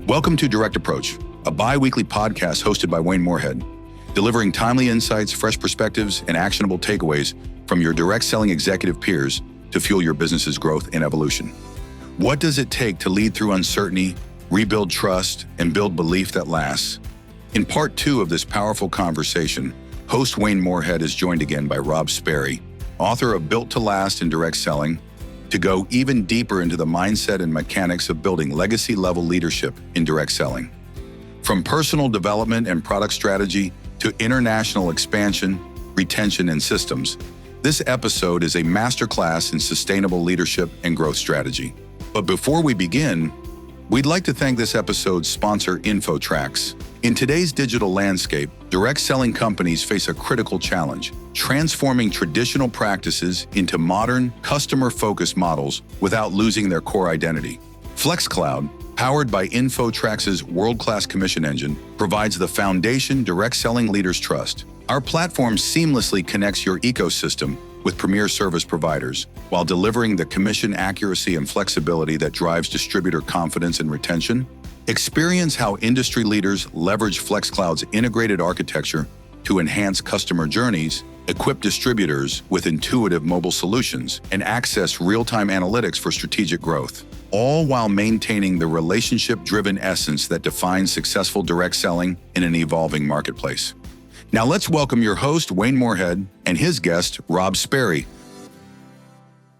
Welcome to Direct Approach, a bi-weekly podcast hosted by Wayne Moorhead, delivering timely insights, fresh perspectives, and actionable takeaways from your direct selling executive peers to fuel your business's growth and evolution. What does it take to lead through uncertainty, rebuild trust, and build belief that lasts? In part 2 of this powerful conversation, host Wayne Moorhead is joined again by Rob Sperry, author of Built to Last in Direct Selling, to go even deeper into the mindset and mechanics of building legacy-level leadership in direct selling. From personal development and product strategy to international expansion, retention, and systems, this episode is a masterclass in sustainable leadership and growth strategy. But before we begin, we'd like to thank this episode's sponsor, InfoTrax. In today's digital landscape, direct selling companies face a critical challenge: transforming traditional practices into modern, customer-focused models without losing their core identity. FlexCloud, powered by InfoTrax's world-class commission engine, provides the foundation direct selling leaders trust. Our platform seamlessly connects your ecosystem with premier service providers while delivering the commission accuracy and flexibility that drives distributor confidence and retention. Experience how industry leaders leverage FlexCloud's integrated architecture to enhance customer journeys, equip distributors with intuitive mobile solutions, and access real-time analytics for strategic growth, all while maintaining the relationship-driven essence that defines successful direct selling in an evolving marketplace. Now let's welcome your host, Wayne Moorhead, and his guest, Rob Sperry.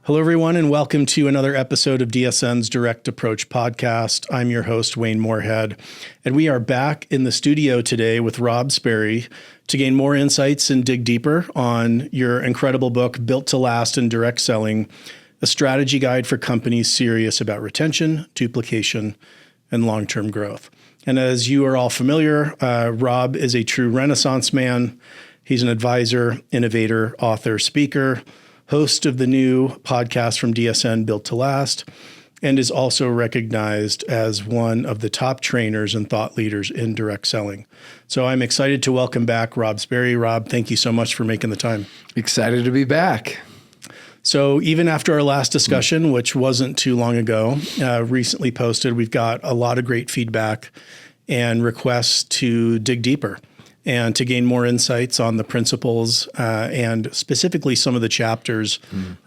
Hello, everyone, and welcome to another episode of DSN's Direct Approach podcast. I'm your host, Wayne Moorhead, and we are back in the studio today with Rob Sperry to gain more insights and dig deeper on your incredible book, Built to Last in Direct Selling, a strategy guide for companies serious about retention, duplication, and long-term growth. And as you are all familiar, Rob is a true Renaissance man. He's an advisor, innovator, author, speaker, host of the new podcast from DSN, Built to Last, and is also recognized as one of the top trainers and thought leaders in direct selling. So I'm excited to welcome back Rob Sperry. Rob, thank you so much for making the time. Excited to be back. So even after our last discussion, which wasn't too long ago, recently posted, we've got a lot of great feedback and requests to dig deeper and to gain more insights on the principles and specifically some of the chapters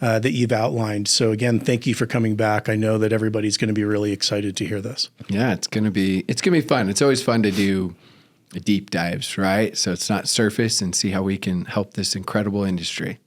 that you've outlined. So again, thank you for coming back. I know that everybody's going to be really excited to hear this. Yeah, it's gonna be fun. It's always fun to do deep dives, right? So it's not surface, and see how we can help this incredible industry.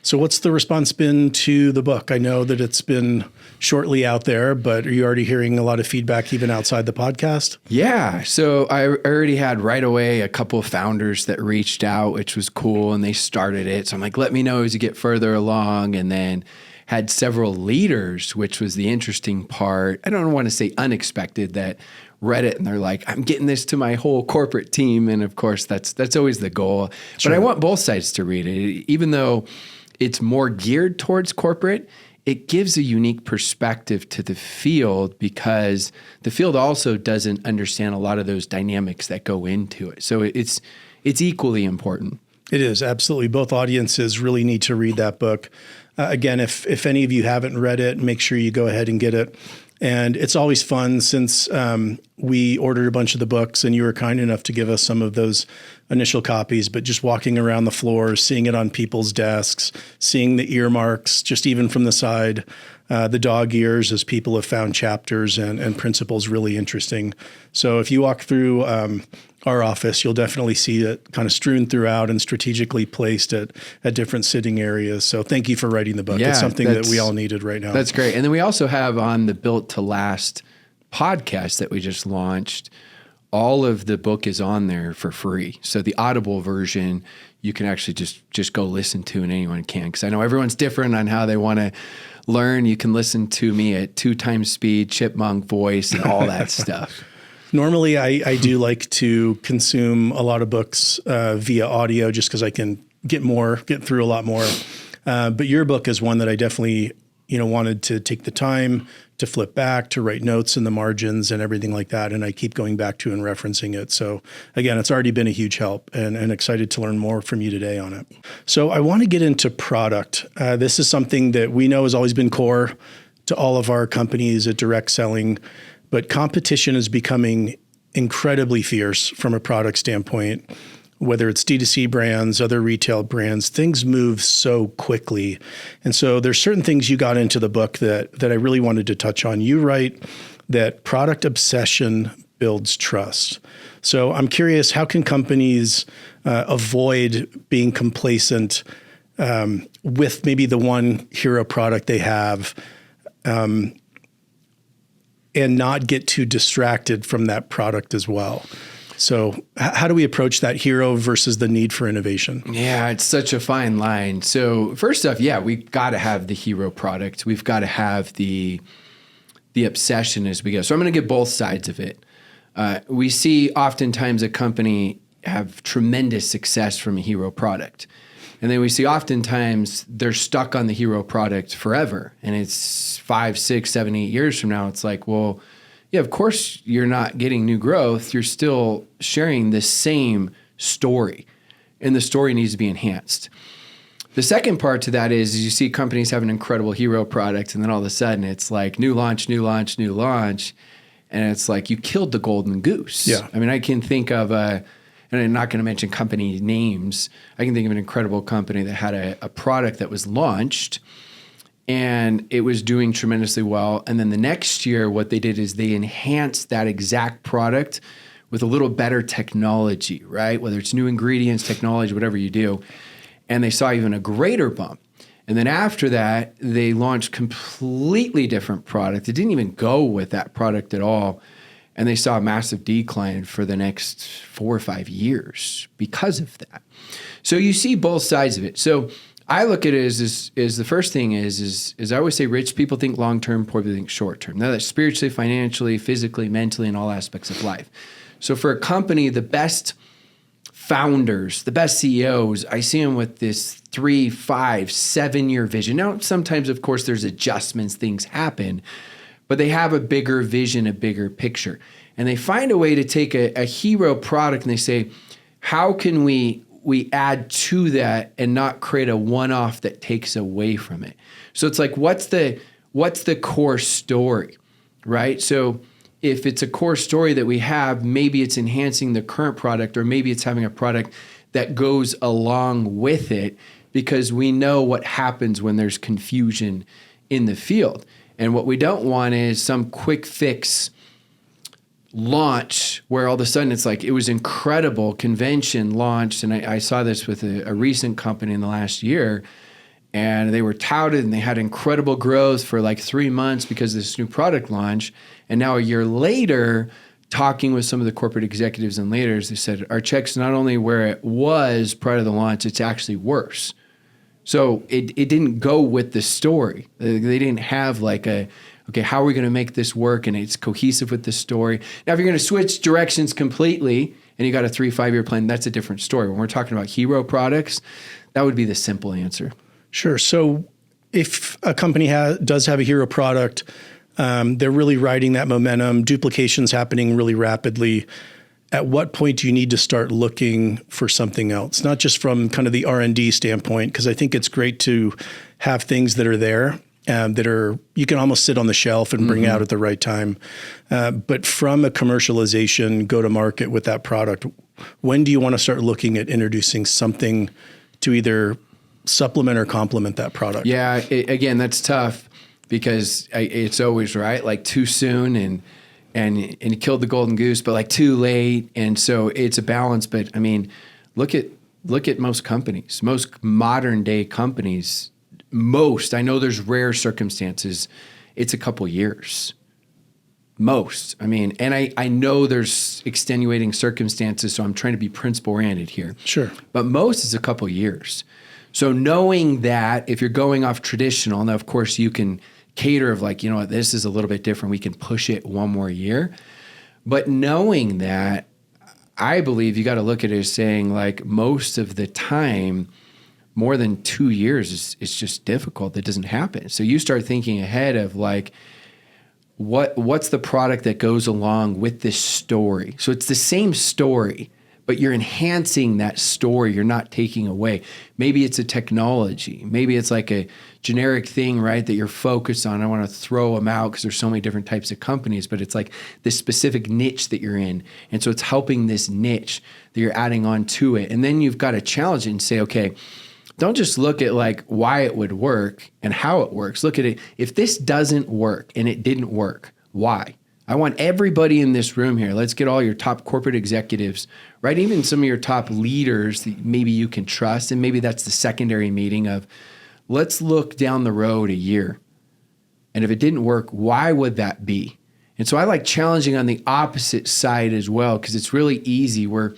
So what's the response been to the book? I know that it's been shortly out there, but are you already hearing a lot of feedback even outside the podcast? Yeah. So I already had right away a couple of founders that reached out, which was cool, and they started it. So I'm like, let me know as you get further along. And then had several leaders, which was the interesting part. I don't want to say unexpected, that read it and they're like, I'm getting this to my whole corporate team. And of course, that's always the goal. Sure. But I want both sides to read it. Even though it's more geared towards corporate, it gives a unique perspective to the field, because the field also doesn't understand a lot of those dynamics that go into it. So it's equally important. It is, absolutely. Both audiences really need to read that book. Again, if any of you haven't read it, make sure you go ahead and get it. And it's always fun, since we ordered a bunch of the books and you were kind enough to give us some of those initial copies, but just walking around the floor, seeing it on people's desks, seeing the earmarks, just even from the side, the dog ears, as people have found chapters and principles really interesting. So if you walk through our office, you'll definitely see it kind of strewn throughout and strategically placed at different sitting areas. So thank you for writing the book. Yeah, it's something that we all needed right now. That's great. And then we also have on the Built to Last podcast that we just launched, all of the book is on there for free. So the Audible version, you can actually just go listen to, and anyone can, because I know everyone's different on how they want to learn. You can listen to me at 2 times speed, chipmunk voice, and all that stuff. Normally, I do like to consume a lot of books via audio, just because I can get through a lot more. But your book is one that I definitely wanted to take the time to flip back, to write notes in the margins and everything like that. And I keep going back to and referencing it. So again, it's already been a huge help, and excited to learn more from you today on it. So I want to get into product. This is something that we know has always been core to all of our companies at direct selling. but competition is becoming incredibly fierce from a product standpoint. Whether it's D2C brands, other retail brands, things move so quickly. And so there's certain things you got into the book that I really wanted to touch on. You write that product obsession builds trust. So I'm curious, how can companies avoid being complacent with maybe the one hero product they have and not get too distracted from that product as well? So how do we approach that hero versus the need for innovation? Yeah, it's such a fine line. So first off, yeah, we've got to have the hero product. We've got to have the obsession as we go. So I'm going to get both sides of it. We see oftentimes a company have tremendous success from a hero product. And then we see oftentimes they're stuck on the hero product forever. And it's 5, 6, 7, 8 years from now. It's like, well, yeah, of course you're not getting new growth. You're still sharing the same story, and the story needs to be enhanced. The second part to that is you see companies have an incredible hero product, and then all of a sudden it's like new launch, new launch, new launch. And it's like you killed the golden goose. Yeah. I mean, I can think of and I'm not going to mention company names. I can think of an incredible company that had a product that was launched and it was doing tremendously well. And then the next year, what they did is they enhanced that exact product with a little better technology, right? Whether it's new ingredients, technology, whatever you do. And they saw even a greater bump. And then after that, they launched completely different product. It didn't even go with that product at all. And they saw a massive decline for the next 4 or 5 years because of that. So you see both sides of it. So I look at it as the first thing is I always say rich people think long-term, poor people think short-term. Now that's spiritually, financially, physically, mentally, in all aspects of life. So for a company, the best founders, the best CEOs, I see them with this 3, 5, 7-year vision. Now, sometimes, of course, there's adjustments, things happen, but they have a bigger vision, a bigger picture. And they find a way to take a hero product and they say, how can we add to that and not create a one-off that takes away from it? So it's like, what's the core story, right? So if it's a core story that we have, maybe it's enhancing the current product, or maybe it's having a product that goes along with it, because we know what happens when there's confusion in the field. And what we don't want is some quick fix launch where all of a sudden it's like, it was incredible, convention launched. And I saw this with a recent company in the last year, and they were touted and they had incredible growth for like 3 months because of this new product launch. And now a year later, talking with some of the corporate executives and leaders, they said, our check's not only where it was prior to the launch, it's actually worse. So it didn't go with the story. They didn't have like okay, how are we going to make this work? And it's cohesive with the story. Now, if you're going to switch directions completely and you got a 3-5 year plan, that's a different story. When we're talking about hero products, that would be the simple answer. Sure. So if a company does have a hero product, they're really riding that momentum, duplication's happening really rapidly. At what point do you need to start looking for something else? Not just from kind of the R&D standpoint, because I think it's great to have things that are there that are, you can almost sit on the shelf and bring out at the right time. But from a commercialization, go to market with that product, when do you want to start looking at introducing something to either supplement or complement that product? Yeah, again, that's tough because it's always right, like too soon and you killed the golden goose, but like too late. And so it's a balance. But I mean, look at most companies, most modern day companies. I know there's rare circumstances, it's a couple years. Most. I mean, and I know there's extenuating circumstances, so I'm trying to be principle oriented here. Sure. But most is a couple years. So knowing that if you're going off traditional, now of course you can cater of like, you know what, this is a little bit different. We can push it one more year. But knowing that, I believe you got to look at it as saying like most of the time, more than 2 years is just difficult. It doesn't happen. So you start thinking ahead of like, what's the product that goes along with this story? So it's the same story, but you're enhancing that story. You're not taking away. Maybe it's a technology. Maybe it's like a generic thing, right, that you're focused on. I want to throw them out because there's so many different types of companies, but it's like this specific niche that you're in. And so it's helping this niche that you're adding on to it. And then you've got to challenge it and say, okay, don't just look at like why it would work and how it works. Look at it. If this doesn't work and it didn't work, why? I want everybody in this room here. Let's get all your top corporate executives, right? Even some of your top leaders that maybe you can trust. And maybe that's the secondary meeting of, let's look down the road a year. And if it didn't work, why would that be? And so I like challenging on the opposite side as well, because it's really easy. We're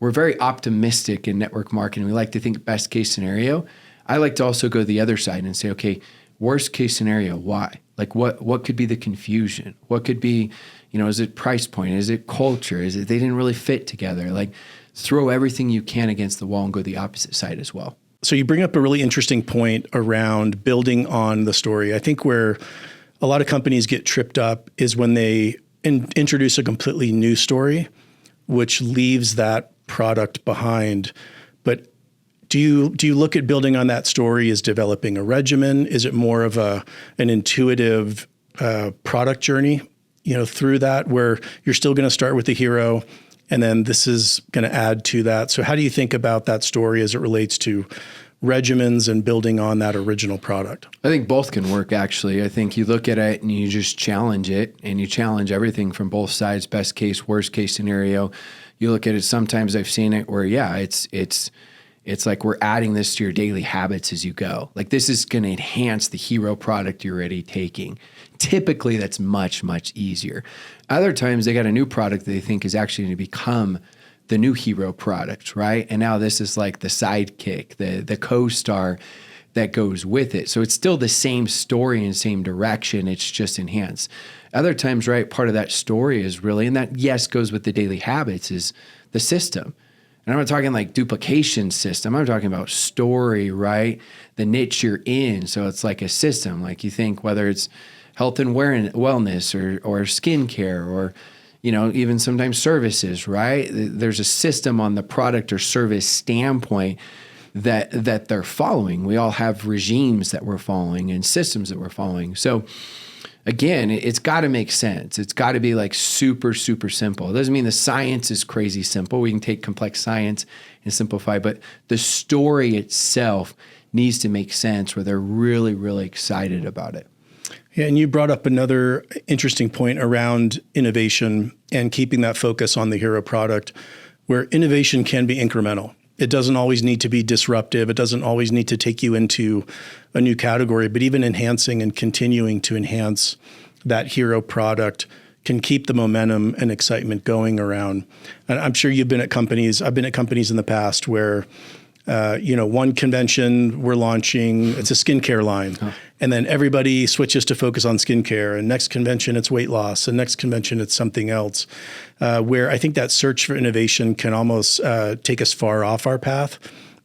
very optimistic in network marketing. We like to think best case scenario. I like to also go the other side and say, okay, worst case scenario, why? Like what could be the confusion? What could be, is it price point? Is it culture? Is it they didn't really fit together? Like throw everything you can against the wall and go the opposite side as well. So you bring up a really interesting point around building on the story. I think where a lot of companies get tripped up is when they introduce a completely new story, which leaves that product behind. But do you look at building on that story as developing a regimen? Is it more of an intuitive product journey, through that, where you're still going to start with the hero and then this is going to add to that? So how do you think about that story as it relates to regimens and building on that original product? I think both can work, actually. I think you look at it and you just challenge it, and you challenge everything from both sides, best case, worst case scenario. You look at it, sometimes I've seen it where, it's like we're adding this to your daily habits as you go. Like this is going to enhance the hero product you're already taking. Typically, that's much, much easier. Other times, they got a new product that they think is actually going to become the new hero product, right? And now this is like the sidekick, the co-star that goes with it. So it's still the same story and same direction. It's just enhanced. Other times, right, part of that story is really, and that, yes, goes with the daily habits, is the system. And I'm not talking like duplication system. I'm talking about story, right? The niche you're in. So it's like a system. Like you think whether it's health and wellness or skincare or, even sometimes services, right? There's a system on the product or service standpoint that they're following. We all have regimes that we're following and systems that we're following. So again, it's got to make sense. It's got to be like super, super simple. It doesn't mean the science is crazy simple. We can take complex science and simplify, but the story itself needs to make sense where they're really, really excited about it. Yeah, and you brought up another interesting point around innovation and keeping that focus on the hero product, where innovation can be incremental. It doesn't always need to be disruptive. It doesn't always need to take you into a new category, but even enhancing and continuing to enhance that hero product can keep the momentum and excitement going around. And I'm sure you've been at companies, I've been at companies in the past where, one convention we're launching, it's a skincare line. And then everybody switches to focus on skincare. And next convention, it's weight loss. And next convention, it's something else. Where I think that search for innovation can almost take us far off our path,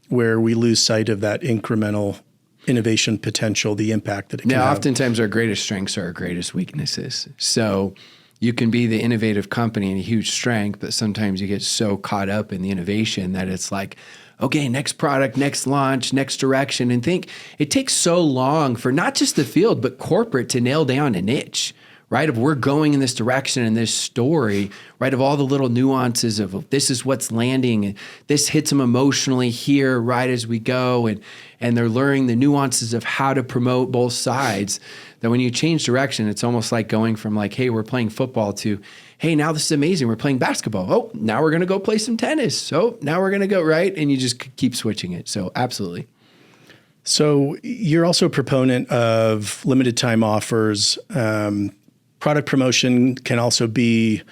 where we lose sight of that incremental innovation potential, the impact that it can have. Oftentimes our greatest strengths are our greatest weaknesses. So you can be the innovative company and a huge strength, but sometimes you get so caught up in the innovation that it's like, okay, next product, next launch, next direction. And think it takes so long for not just the field, but corporate to nail down a niche, right? If we're going in this direction in this story, right? Of all the little nuances of this is what's landing and this hits them emotionally here, right as we go. And they're learning the nuances of how to promote both sides. That when you change direction, it's almost like going from like, hey, we're playing football to, hey, now this is amazing. We're playing basketball. Oh, now we're going to go play some tennis. So now we're going to go, right? And you just keep switching it. So absolutely. So you're also a proponent of limited time offers. Product promotion can also be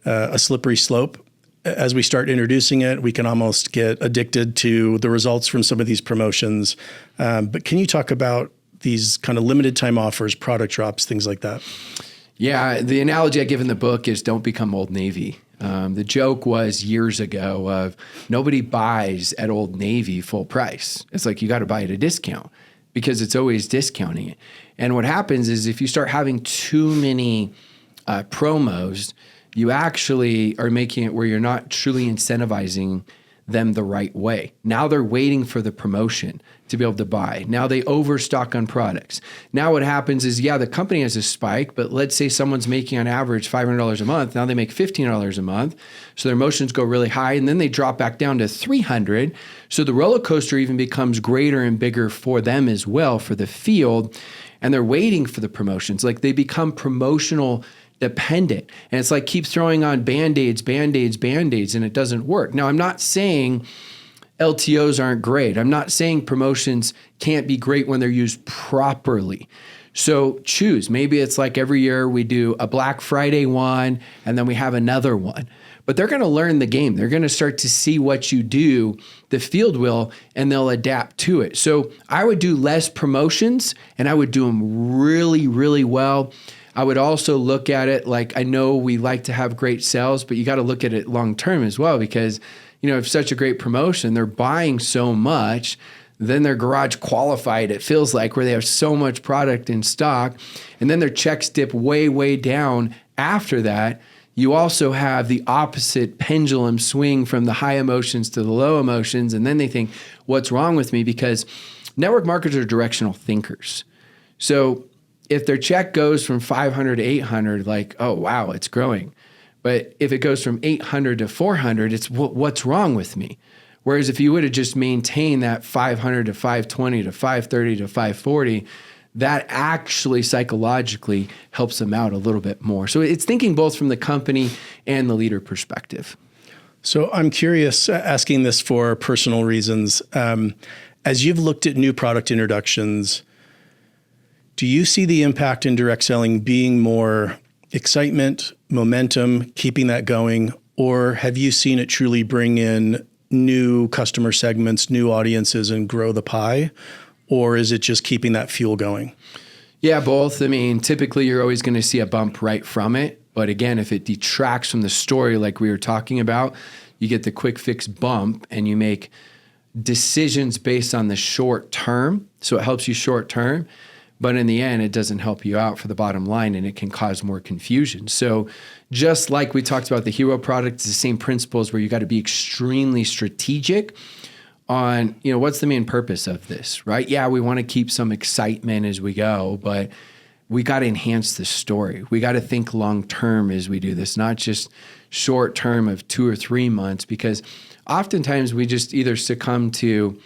a slippery slope. As we start introducing it, we can almost get addicted to the results from some of these promotions. But can you talk about these kind of limited time offers, product drops, things like that? Yeah, the analogy I give in the book is don't become Old Navy. The joke was years ago of nobody buys at Old Navy full price. It's like you got to buy at a discount because it's always discounting it. And what happens is if you start having too many promos, you actually are making it where you're not truly incentivizing them the right way. Now they're waiting for the promotion to be able to buy. Now they overstock on products. Now what happens is, the company has a spike, but let's say someone's making on average $500 a month. Now they make $1,500 a month. So their emotions go really high and then they drop back down to $300. So the roller coaster even becomes greater and bigger for them as well, for the field. And they're waiting for the promotions. Like they become promotional dependent. And it's like keep throwing on Band-Aids, Band-Aids, Band-Aids, and it doesn't work. Now, I'm not saying LTOs aren't great. I'm not saying promotions can't be great when they're used properly. So choose. Maybe it's like every year we do a Black Friday one, and then we have another one. But they're going to learn the game. They're going to start to see what you do, the field will, and they'll adapt to it. So I would do less promotions, and I would do them really, really well. I would also look at it like, I know we like to have great sales, but you got to look at it long term as well, because if such a great promotion, they're buying so much, then their garage qualified, it feels like, where they have so much product in stock, and then their checks dip way, way down after that. You also have the opposite pendulum swing from the high emotions to the low emotions, and then they think, what's wrong with me? Because network marketers are directional thinkers. So if their check goes from 500 to 800, like, oh, wow, it's growing. But if it goes from 800 to 400, it's what's wrong with me? Whereas if you would have just maintained that 500 to 520 to 530 to 540, that actually psychologically helps them out a little bit more. So it's thinking both from the company and the leader perspective. So I'm curious, asking this for personal reasons. As you've looked at new product introductions, do you see the impact in direct selling being more excitement, momentum, keeping that going, or have you seen it truly bring in new customer segments, new audiences, and grow the pie? Or is it just keeping that fuel going? Yeah, both. I mean, typically you're always going to see a bump right from it. But again, if it detracts from the story like we were talking about, you get the quick fix bump and you make decisions based on the short term. So it helps you short term. But in the end, it doesn't help you out for the bottom line, and it can cause more confusion. So just like we talked about the hero product, it's the same principles where you got to be extremely strategic on, what's the main purpose of this, right? Yeah, we want to keep some excitement as we go, but we got to enhance the story. We got to think long term as we do this, not just short term of 2 or 3 months, because oftentimes we just either succumb to,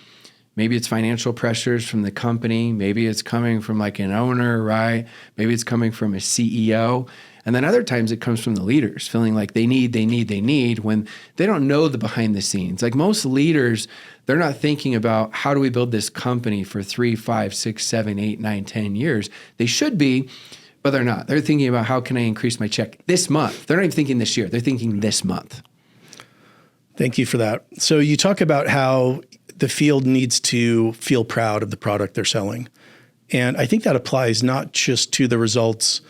maybe it's financial pressures from the company. Maybe it's coming from like an owner, right? Maybe it's coming from a CEO. And then other times it comes from the leaders feeling like they need when they don't know the behind the scenes. Like most leaders, they're not thinking about how do we build this company for 3, 5, 6, 7, 8, 9, 10 years. They should be, but they're not. They're thinking about how can I increase my check this month? They're not even thinking this year. They're thinking this month. Thank you for that. So you talk about how the field needs to feel proud of the product they're selling. And I think that applies not just to the results,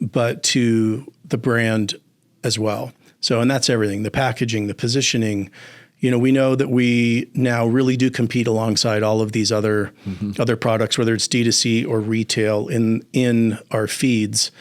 but to the brand as well. So, and that's everything, the packaging, the positioning. We know that we now really do compete alongside all of these other products, whether it's D2C or retail in our feeds.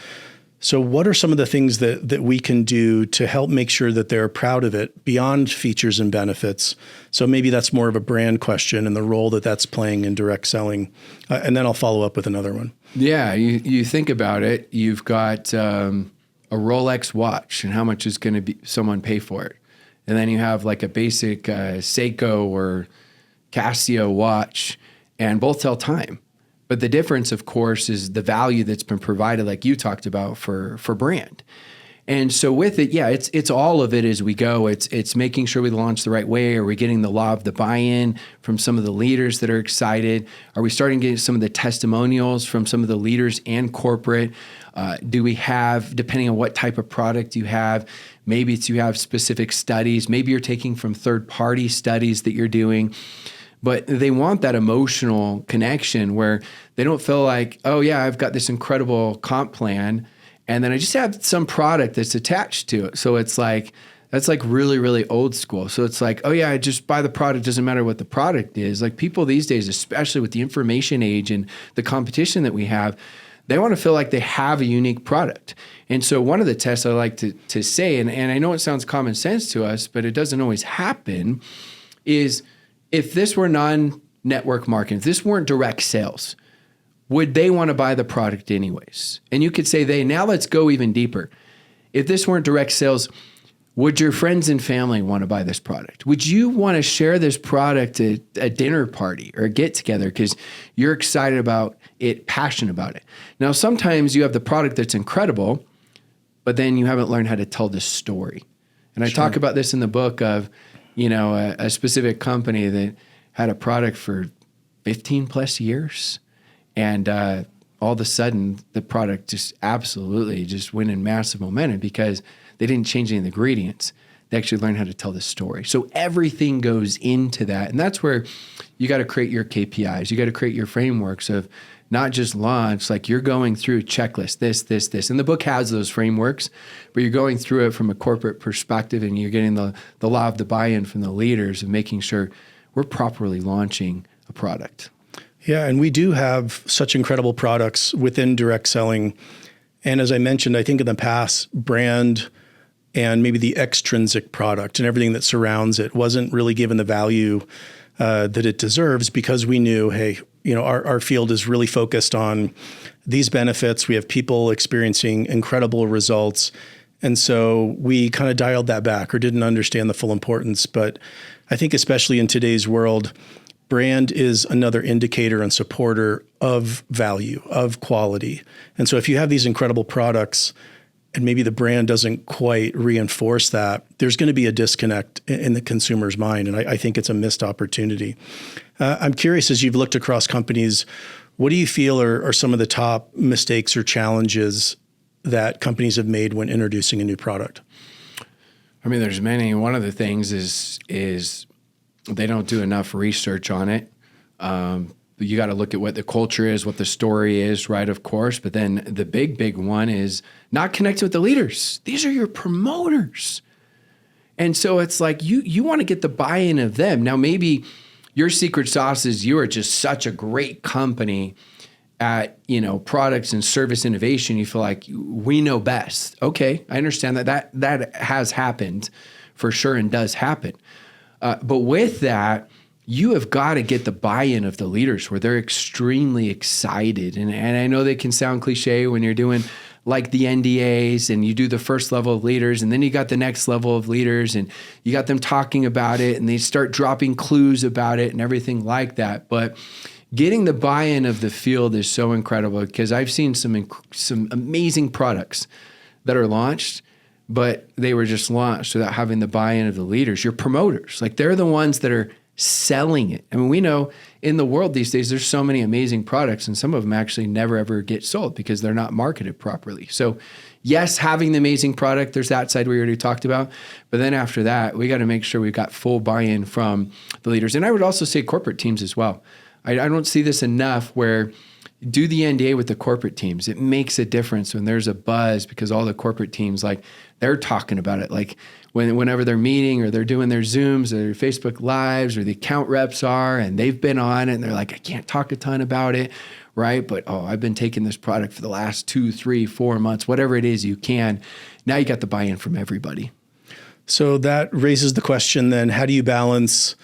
So what are some of the things that we can do to help make sure that they're proud of it beyond features and benefits? So maybe that's more of a brand question and the role that that's playing in direct selling. And then I'll follow up with another one. Yeah, you think about it. You've got a Rolex watch and how much is going to be someone pay for it. And then you have like a basic Seiko or Casio watch, and both tell time. But the difference, of course, is the value that's been provided, like you talked about, for brand. And so with it, yeah, it's all of it as we go. It's making sure we launch the right way. Are we getting the law of the buy-in from some of the leaders that are excited? Are we starting to get some of the testimonials from some of the leaders and corporate? Do we have, depending on what type of product you have, maybe it's you have specific studies. Maybe you're taking from third-party studies that you're doing. But they want that emotional connection where they don't feel like, oh yeah, I've got this incredible comp plan, and then I just have some product that's attached to it. So it's like, that's like really, really old school. So it's like, oh yeah, I just buy the product, doesn't matter what the product is. Like people these days, especially with the information age and the competition that we have, They want to feel like they have a unique product. And so one of the tests I like to say, and I know it sounds common sense to us, but it doesn't always happen, is if this were non-network marketing, if this weren't direct sales, would they want to buy the product anyways? And you could say now let's go even deeper. If this weren't direct sales, would your friends and family want to buy this product? Would you want to share this product at a dinner party or a get together because you're excited about it, passionate about it? Now, sometimes you have the product that's incredible, but then you haven't learned how to tell the story. And I talk about this in the book of, a specific company that had a product for 15 plus years. And all of a sudden, the product just absolutely just went in massive momentum because they didn't change any of the ingredients. They actually learned how to tell the story. So everything goes into that. And that's where you got to create your KPIs. You got to create your frameworks of not just launch, like you're going through a checklist, this. And the book has those frameworks, but you're going through it from a corporate perspective and you're getting the law of the buy-in from the leaders of making sure we're properly launching a product. Yeah, and we do have such incredible products within direct selling. And as I mentioned, I think in the past, brand and maybe the extrinsic product and everything that surrounds it wasn't really given the value that it deserves because we knew, hey, our field is really focused on these benefits. We have people experiencing incredible results. And so we kind of dialed that back or didn't understand the full importance. But I think especially in today's world, brand is another indicator and supporter of value, of quality. And so if you have these incredible products and maybe the brand doesn't quite reinforce that, there's going to be a disconnect in the consumer's mind. And I think it's a missed opportunity. I'm curious, as you've looked across companies, what do you feel are some of the top mistakes or challenges that companies have made when introducing a new product? I mean, there's many. One of the things is they don't do enough research on it. You got to look at what the culture is, what the story is, right, of course. But then the big one is not connected with the leaders. These are your promoters. And so it's like you want to get the buy-in of them. Now, maybe your secret sauce is you are just such a great company at, products and service innovation. You feel like we know best. Okay, I understand that has happened for sure and does happen. But with that, you have got to get the buy-in of the leaders where they're extremely excited. And I know they can sound cliche when you're doing like the NDAs and you do the first level of leaders and then you got the next level of leaders and you got them talking about it and they start dropping clues about it and everything like that. But getting the buy-in of the field is so incredible because I've seen some amazing products that are launched, but they were just launched without having the buy-in of the leaders, your promoters. Like they're the ones that are selling it. I mean, we know in the world these days, there's so many amazing products and some of them actually never ever get sold because they're not marketed properly. So yes, having the amazing product, there's that side we already talked about. But then after that, we got to make sure we've got full buy-in from the leaders. And I would also say corporate teams as well. I don't see this enough where do the NDA with the corporate teams. It makes a difference when there's a buzz because all the corporate teams, like they're talking about it. Like whenever they're meeting or they're doing their Zooms or their Facebook Lives or the account reps are, and they've been on it and they're like, I can't talk a ton about it, right? But, I've been taking this product for the last 2, 3, 4 months, whatever it is you can. Now you got the buy-in from everybody. So that raises the question then, how do you balance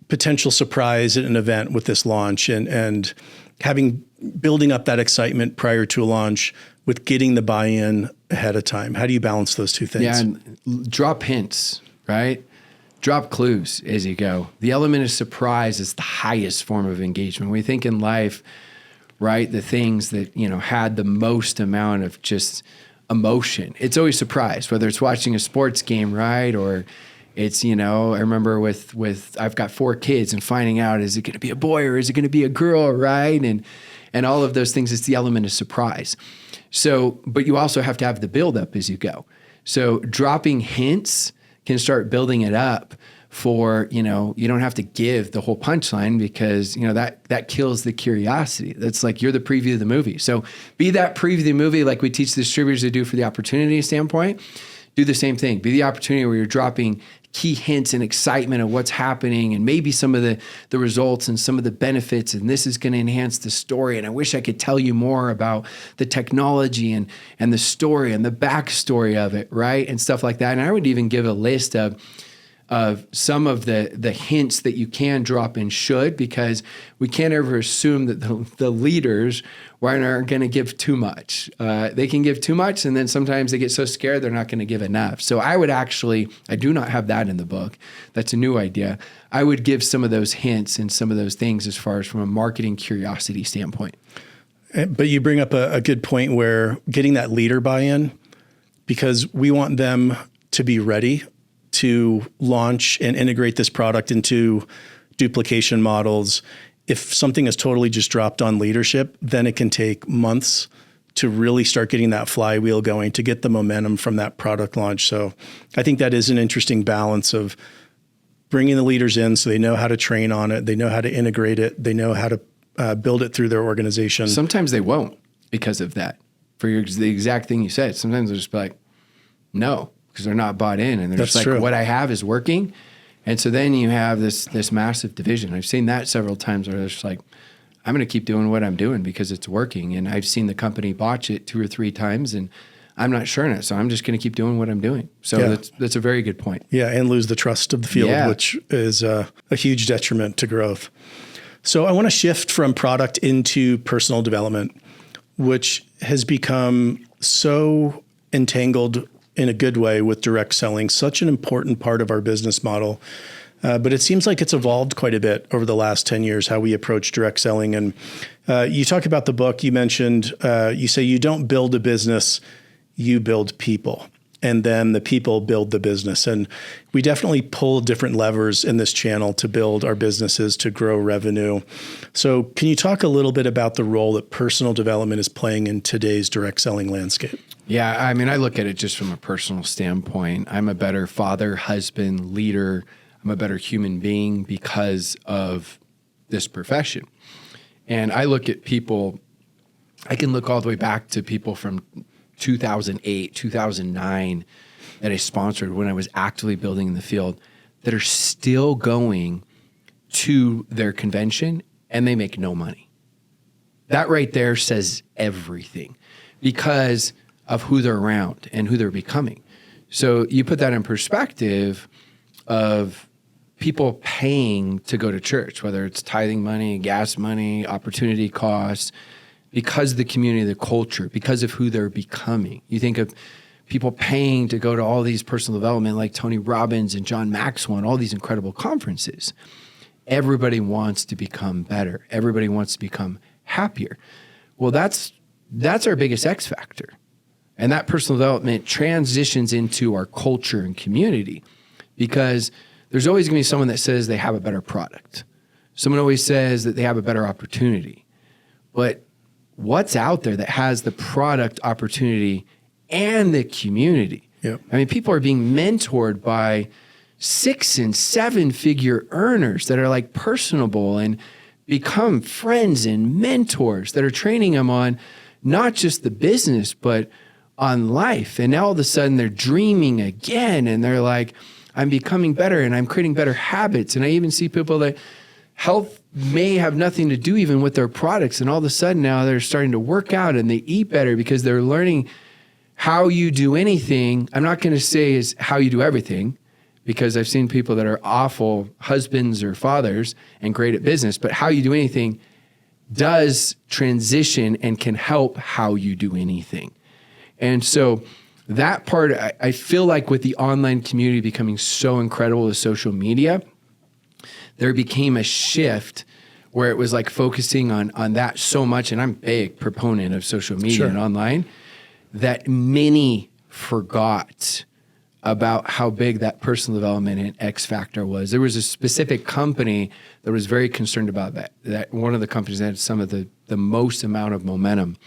potential surprise at an event with this launch and building up that excitement prior to a launch with getting the buy-in ahead of time? How do you balance those two things? Yeah, and drop hints, right? Drop clues as you go. The element of surprise is the highest form of engagement. We think in life, right, the things that, had the most amount of just emotion. It's always surprise, whether it's watching a sports game, right? Or it's, I remember with I've got 4 kids and finding out, is it going to be a boy or is it going to be a girl, right? And all of those things, it's the element of surprise. So, but you also have to have the buildup as you go. So dropping hints can start building it up for, you don't have to give the whole punchline because, that kills the curiosity. That's like you're the preview of the movie. So be that preview of the movie like we teach the distributors to do for the opportunity standpoint. Do the same thing. Be the opportunity where you're dropping key hints and excitement of what's happening and maybe some of the results and some of the benefits, and this is going to enhance the story. And I wish I could tell you more about the technology and the story and the backstory of it, right? And stuff like that. And I would even give a list of some of the hints that you can drop in should, because we can't ever assume that the leaders aren't going to give too much. They can give too much, and then sometimes they get so scared they're not going to give enough. So I do not have that in the book. That's a new idea. I would give some of those hints and some of those things as far as from a marketing curiosity standpoint. But you bring up a good point where getting that leader buy-in, because we want them to be ready to launch and integrate this product into duplication models. If something is totally just dropped on leadership, then it can take months to really start getting that flywheel going, to get the momentum from that product launch. So I think that is an interesting balance of bringing the leaders in so they know how to train on it, they know how to integrate it, they know how to build it through their organization. Sometimes they won't because of that. For the exact thing you said, sometimes they'll just be like, no, because they're not bought in, and they're That's just like, true. what I have is working. And so then you have this massive division. I've seen that several times where they're just like, I'm going to keep doing what I'm doing because it's working. And I've seen the company botch it 2 or 3 times, and I'm not sure in it. So I'm just going to keep doing what I'm doing. So that's a very good point. Yeah, and lose the trust of the field, which is a huge detriment to growth. So I want to shift from product into personal development, which has become so entangled in a good way with direct selling, such an important part of our business model. But it seems like it's evolved quite a bit over the last 10 years, how we approach direct selling. And you talk about the book, you mentioned, you say you don't build a business, you build people. And then the people build the business. And we definitely pull different levers in this channel to build our businesses, to grow revenue. So can you talk a little bit about the role that personal development is playing in today's direct selling landscape? Yeah, I mean, I look at it just from a personal standpoint. I'm a better father, husband, leader. I'm a better human being because of this profession. And I look at people, I can look all the way back to people from 2008, 2009 that I sponsored when I was actively building in the field that are still going to their convention and they make no money. That right there says everything because of who they're around and who they're becoming. So you put that in perspective of people paying to go to church, whether it's tithing money, gas money, opportunity costs, because of the community, the culture, because of who they're becoming. You think of people paying to go to all these personal development like Tony Robbins and John Maxwell and all these incredible conferences. Everybody wants to become better. Everybody wants to become happier. Well, that's our biggest X factor. And that personal development transitions into our culture and community because there's always going to be someone that says they have a better product. Someone always says that they have a better opportunity. But what's out there that has the product, opportunity, and the community? Yep. I mean, people are being mentored by 6 and 7 figure earners that are like personable and become friends and mentors that are training them on not just the business, but on life. And now all of a sudden they're dreaming again. And they're like, I'm becoming better and I'm creating better habits. And I even see people that health may have nothing to do even with their products. And all of a sudden now they're starting to work out and they eat better because they're learning how you do anything. I'm not going to say is how you do everything because I've seen people that are awful husbands or fathers and great at business, but how you do anything does transition and can help how you do anything. And so that part, I feel like with the online community becoming so incredible with social media, there became a shift where it was like focusing on that so much. And I'm a big proponent of social media and online, that many forgot about how big that personal development and X factor was. There was a specific company that was very concerned about that one of the companies that had some of the most amount of momentum.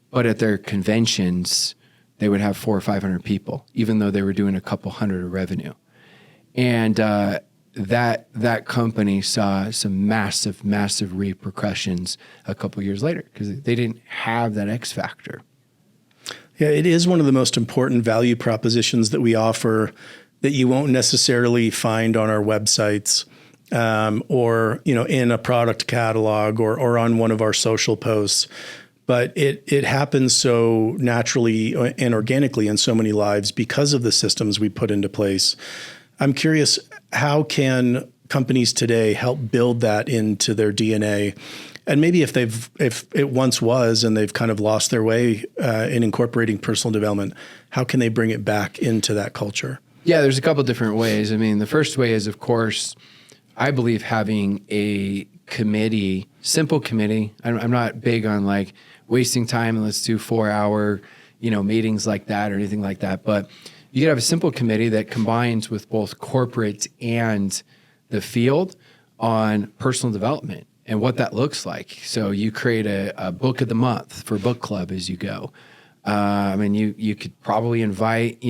But at their conventions, they would have 400 or 500 people, even though they were doing a couple hundred of revenue. And that company saw some massive repercussions a couple years later because they didn't have that X factor. Yeah, it is one of the most important value propositions that we offer that you won't necessarily find on our websites, or, in a product catalog or on one of our social posts. But it happens so naturally and organically in so many lives because of the systems we put into place. I'm curious, how can companies today help build that into their DNA? And maybe if it once was and they've kind of lost their way in incorporating personal development, how can they bring it back into that culture? Yeah, there's a couple different ways. I mean, the first way is, of course, I believe having a committee, simple committee. I'm not big on like wasting time and let's do 4-hour, meetings like that or anything like that. But you could have a simple committee that combines with both corporate and the field on personal development and what that looks like. So you create a book of the month for book club as you go. You could probably invite,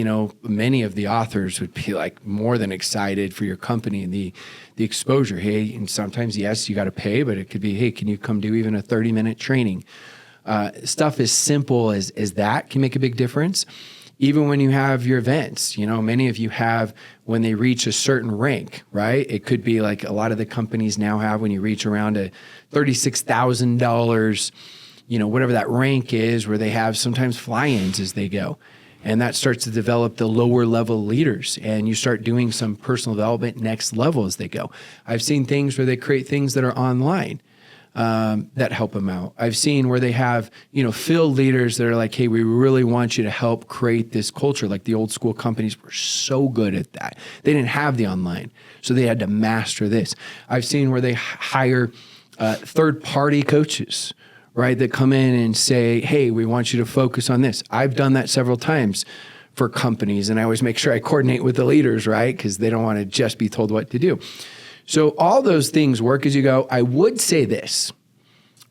many of the authors would be like more than excited for your company and the exposure. Hey, and sometimes, yes, you got to pay, but it could be, hey, can you come do even a 30-minute training? Stuff as simple as that can make a big difference. Even when you have your events, many of you have when they reach a certain rank, right? It could be like a lot of the companies now have when you reach around a $36,000, whatever that rank is, where they have sometimes fly-ins as they go. And that starts to develop the lower level leaders, and you start doing some personal development next level as they go. I've seen things where they create things that are online that help them out. I've seen where they have, field leaders that are like, hey, we really want you to help create this culture. Like the old school companies were so good at that. They didn't have the online, so they had to master this. I've seen where they hire third-party coaches, right, that come in and say, hey, we want you to focus on this. I've done that several times for companies, and I always make sure I coordinate with the leaders, right, because they don't want to just be told what to do. So all those things work as you go. I would say this: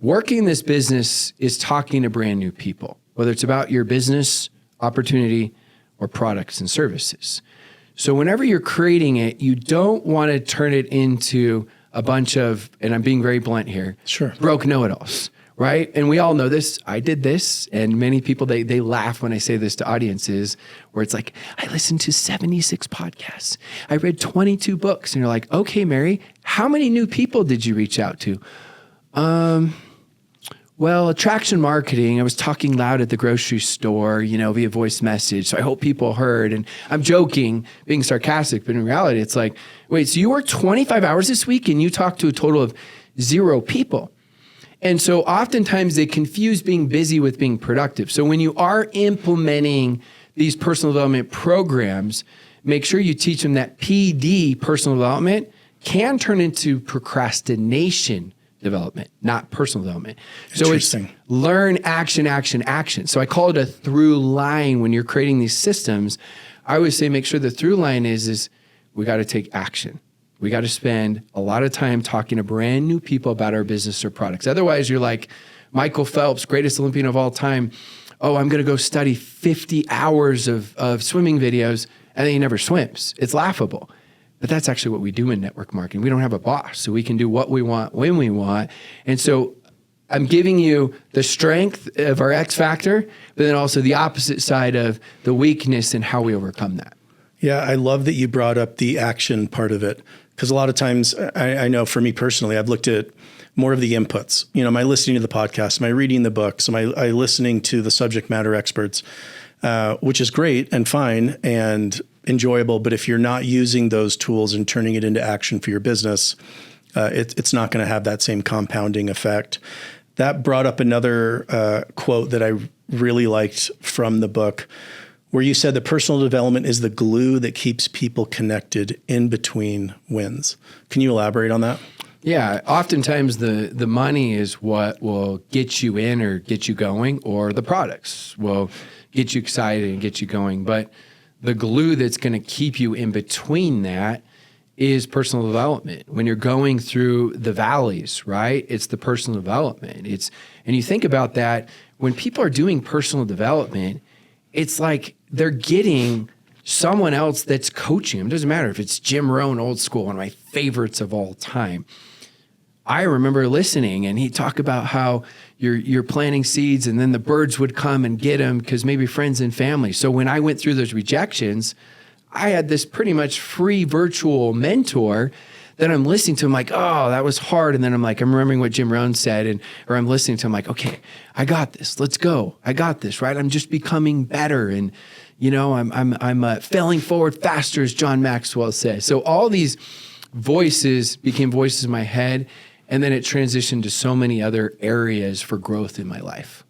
working this business is talking to brand new people, whether it's about your business, opportunity, or products and services. So whenever you're creating it, you don't want to turn it into a bunch of, and I'm being very blunt here, sure, broke know-it-alls. Right? And we all know this. I did this. And many people, they laugh when I say this to audiences where it's like, I listened to 76 podcasts. I read 22 books. And you're like, okay, Mary, how many new people did you reach out to? Well, attraction marketing. I was talking loud at the grocery store, via voice message. So I hope people heard. And I'm joking, being sarcastic, but in reality, it's like, wait, so you worked 25 hours this week and you talked to a total of 0 people. And so oftentimes they confuse being busy with being productive. So when you are implementing these personal development programs, make sure you teach them that PD, personal development, can turn into procrastination development, not personal development. So it's learn, action, action, action. So I call it a through line when you're creating these systems. I always say make sure the through line is we got to take action. We got to spend a lot of time talking to brand new people about our business or products. Otherwise, you're like Michael Phelps, greatest Olympian of all time. Oh, I'm going to go study 50 hours of swimming videos, and then he never swims. It's laughable. But that's actually what we do in network marketing. We don't have a boss, so we can do what we want when we want. And so I'm giving you the strength of our X factor, but then also the opposite side of the weakness and how we overcome that. Yeah, I love that you brought up the action part of it. Because a lot of times, I know for me personally, I've looked at more of the inputs. Am I listening to the podcast? Am I reading the books? Am I listening to the subject matter experts? Which is great and fine and enjoyable. But if you're not using those tools and turning it into action for your business, it's not going to have that same compounding effect. That brought up another quote that I really liked from the book, where you said that personal development is the glue that keeps people connected in between wins. Can you elaborate on that? Yeah, oftentimes the money is what will get you in or get you going, or the products will get you excited and get you going. But the glue that's going to keep you in between that is personal development. When you're going through the valleys, right? It's the personal development. And you think about that, when people are doing personal development, it's like they're getting someone else that's coaching them. It doesn't matter if it's Jim Rohn, old school, one of my favorites of all time. I remember listening, and he'd talk about how you're planting seeds, and then the birds would come and get them because maybe friends and family. So when I went through those rejections, I had this pretty much free virtual mentor that I'm listening to. I'm like, oh, that was hard. And then I'm like, I'm remembering what Jim Rohn said, or I'm listening to him like, okay, I got this. Let's go. I got this, right? I'm just becoming better. And, I'm failing forward faster, as John Maxwell says. So all these voices became voices in my head. And then it transitioned to so many other areas for growth in my life.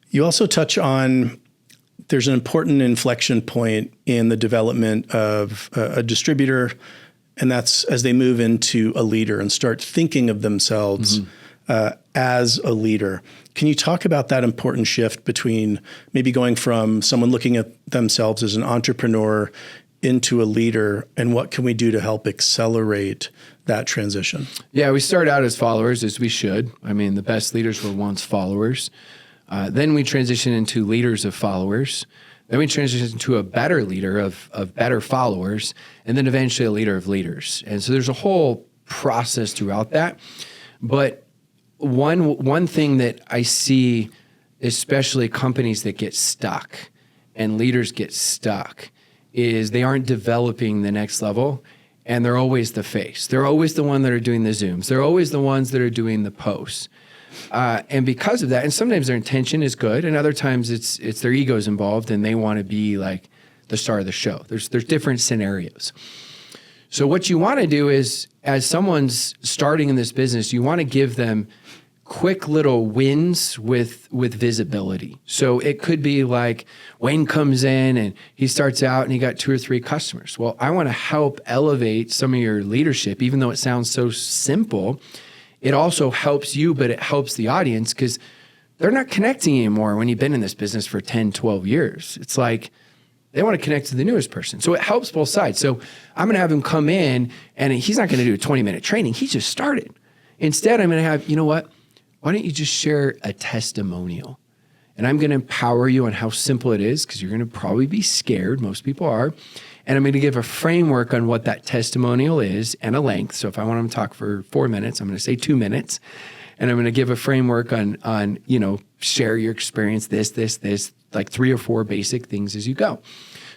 You also touch on there's an important inflection point in the development of a distributor, and that's as they move into a leader and start thinking of themselves as a leader. Can you talk about that important shift between maybe going from someone looking at themselves as an entrepreneur into a leader, and what can we do to help accelerate that transition? Yeah, we start out as followers, as we should. I mean, the best leaders were once followers. Then we transition into leaders of followers. Then we transition into a better leader of better followers, and then eventually a leader of leaders. And so there's a whole process throughout that. But one thing that I see, especially companies that get stuck and leaders get stuck, is they aren't developing the next level, and they're always the face. They're always the one that are doing the Zooms. They're always the ones that are doing the posts. And because of that, and sometimes their intention is good, and other times it's their egos involved, and they want to be like the star of the show. There's different scenarios. So what you want to do is, as someone's starting in this business, you want to give them quick little wins with visibility. So it could be like Wayne comes in and he starts out and he got 2 or 3 customers. Well, I want to help elevate some of your leadership, even though it sounds so simple. It also helps you, but it helps the audience because they're not connecting anymore when you've been in this business for 10, 12 years. It's like they want to connect to the newest person. So it helps both sides. So I'm going to have him come in, and he's not going to do a 20-minute training. He just started. Instead, I'm going to have, you know what? Why don't you just share a testimonial? And I'm going to empower you on how simple it is, because you're going to probably be scared. Most people are. And I'm going to give a framework on what that testimonial is and a length. So if I want them to talk for 4 minutes, I'm going to say 2 minutes. And I'm going to give a framework on share your experience, this, like 3 or 4 basic things as you go.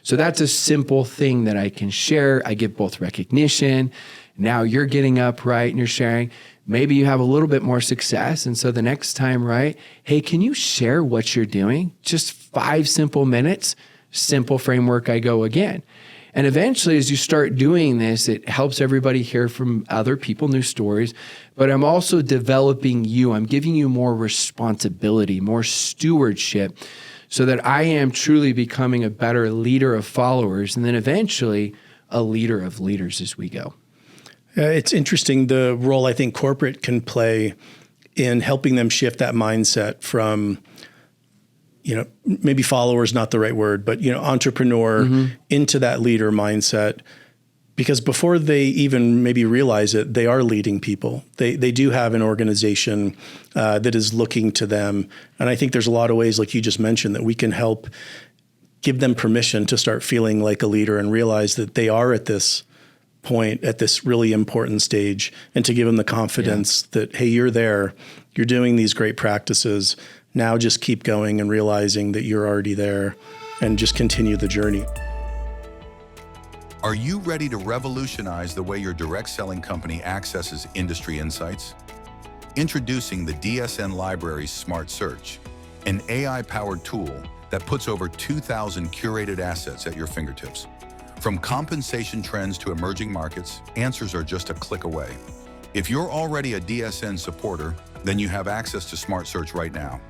So that's a simple thing that I can share. I give both recognition. Now you're getting up, right, and you're sharing. Maybe you have a little bit more success. And so the next time, right, hey, can you share what you're doing? Just 5 simple minutes, simple framework, I go again. And eventually, as you start doing this, it helps everybody hear from other people, new stories. But I'm also developing you. I'm giving you more responsibility, more stewardship, so that I am truly becoming a better leader of followers, and then eventually a leader of leaders as we go. It's interesting the role I think corporate can play in helping them shift that mindset from, maybe follower is not the right word, but, entrepreneur into that leader mindset. Because before they even maybe realize it, they are leading people. They do have an organization that is looking to them. And I think there's a lot of ways, like you just mentioned, that we can help give them permission to start feeling like a leader and realize that they are at this point, at this really important stage, and to give them the confidence that, hey, you're there, you're doing these great practices. Now just keep going and realizing that you're already there, and just continue the journey. Are you ready to revolutionize the way your direct selling company accesses industry insights? Introducing the DSN Library's Smart Search, an AI-powered tool that puts over 2,000 curated assets at your fingertips. From compensation trends to emerging markets, answers are just a click away. If you're already a DSN supporter, then you have access to Smart Search right now.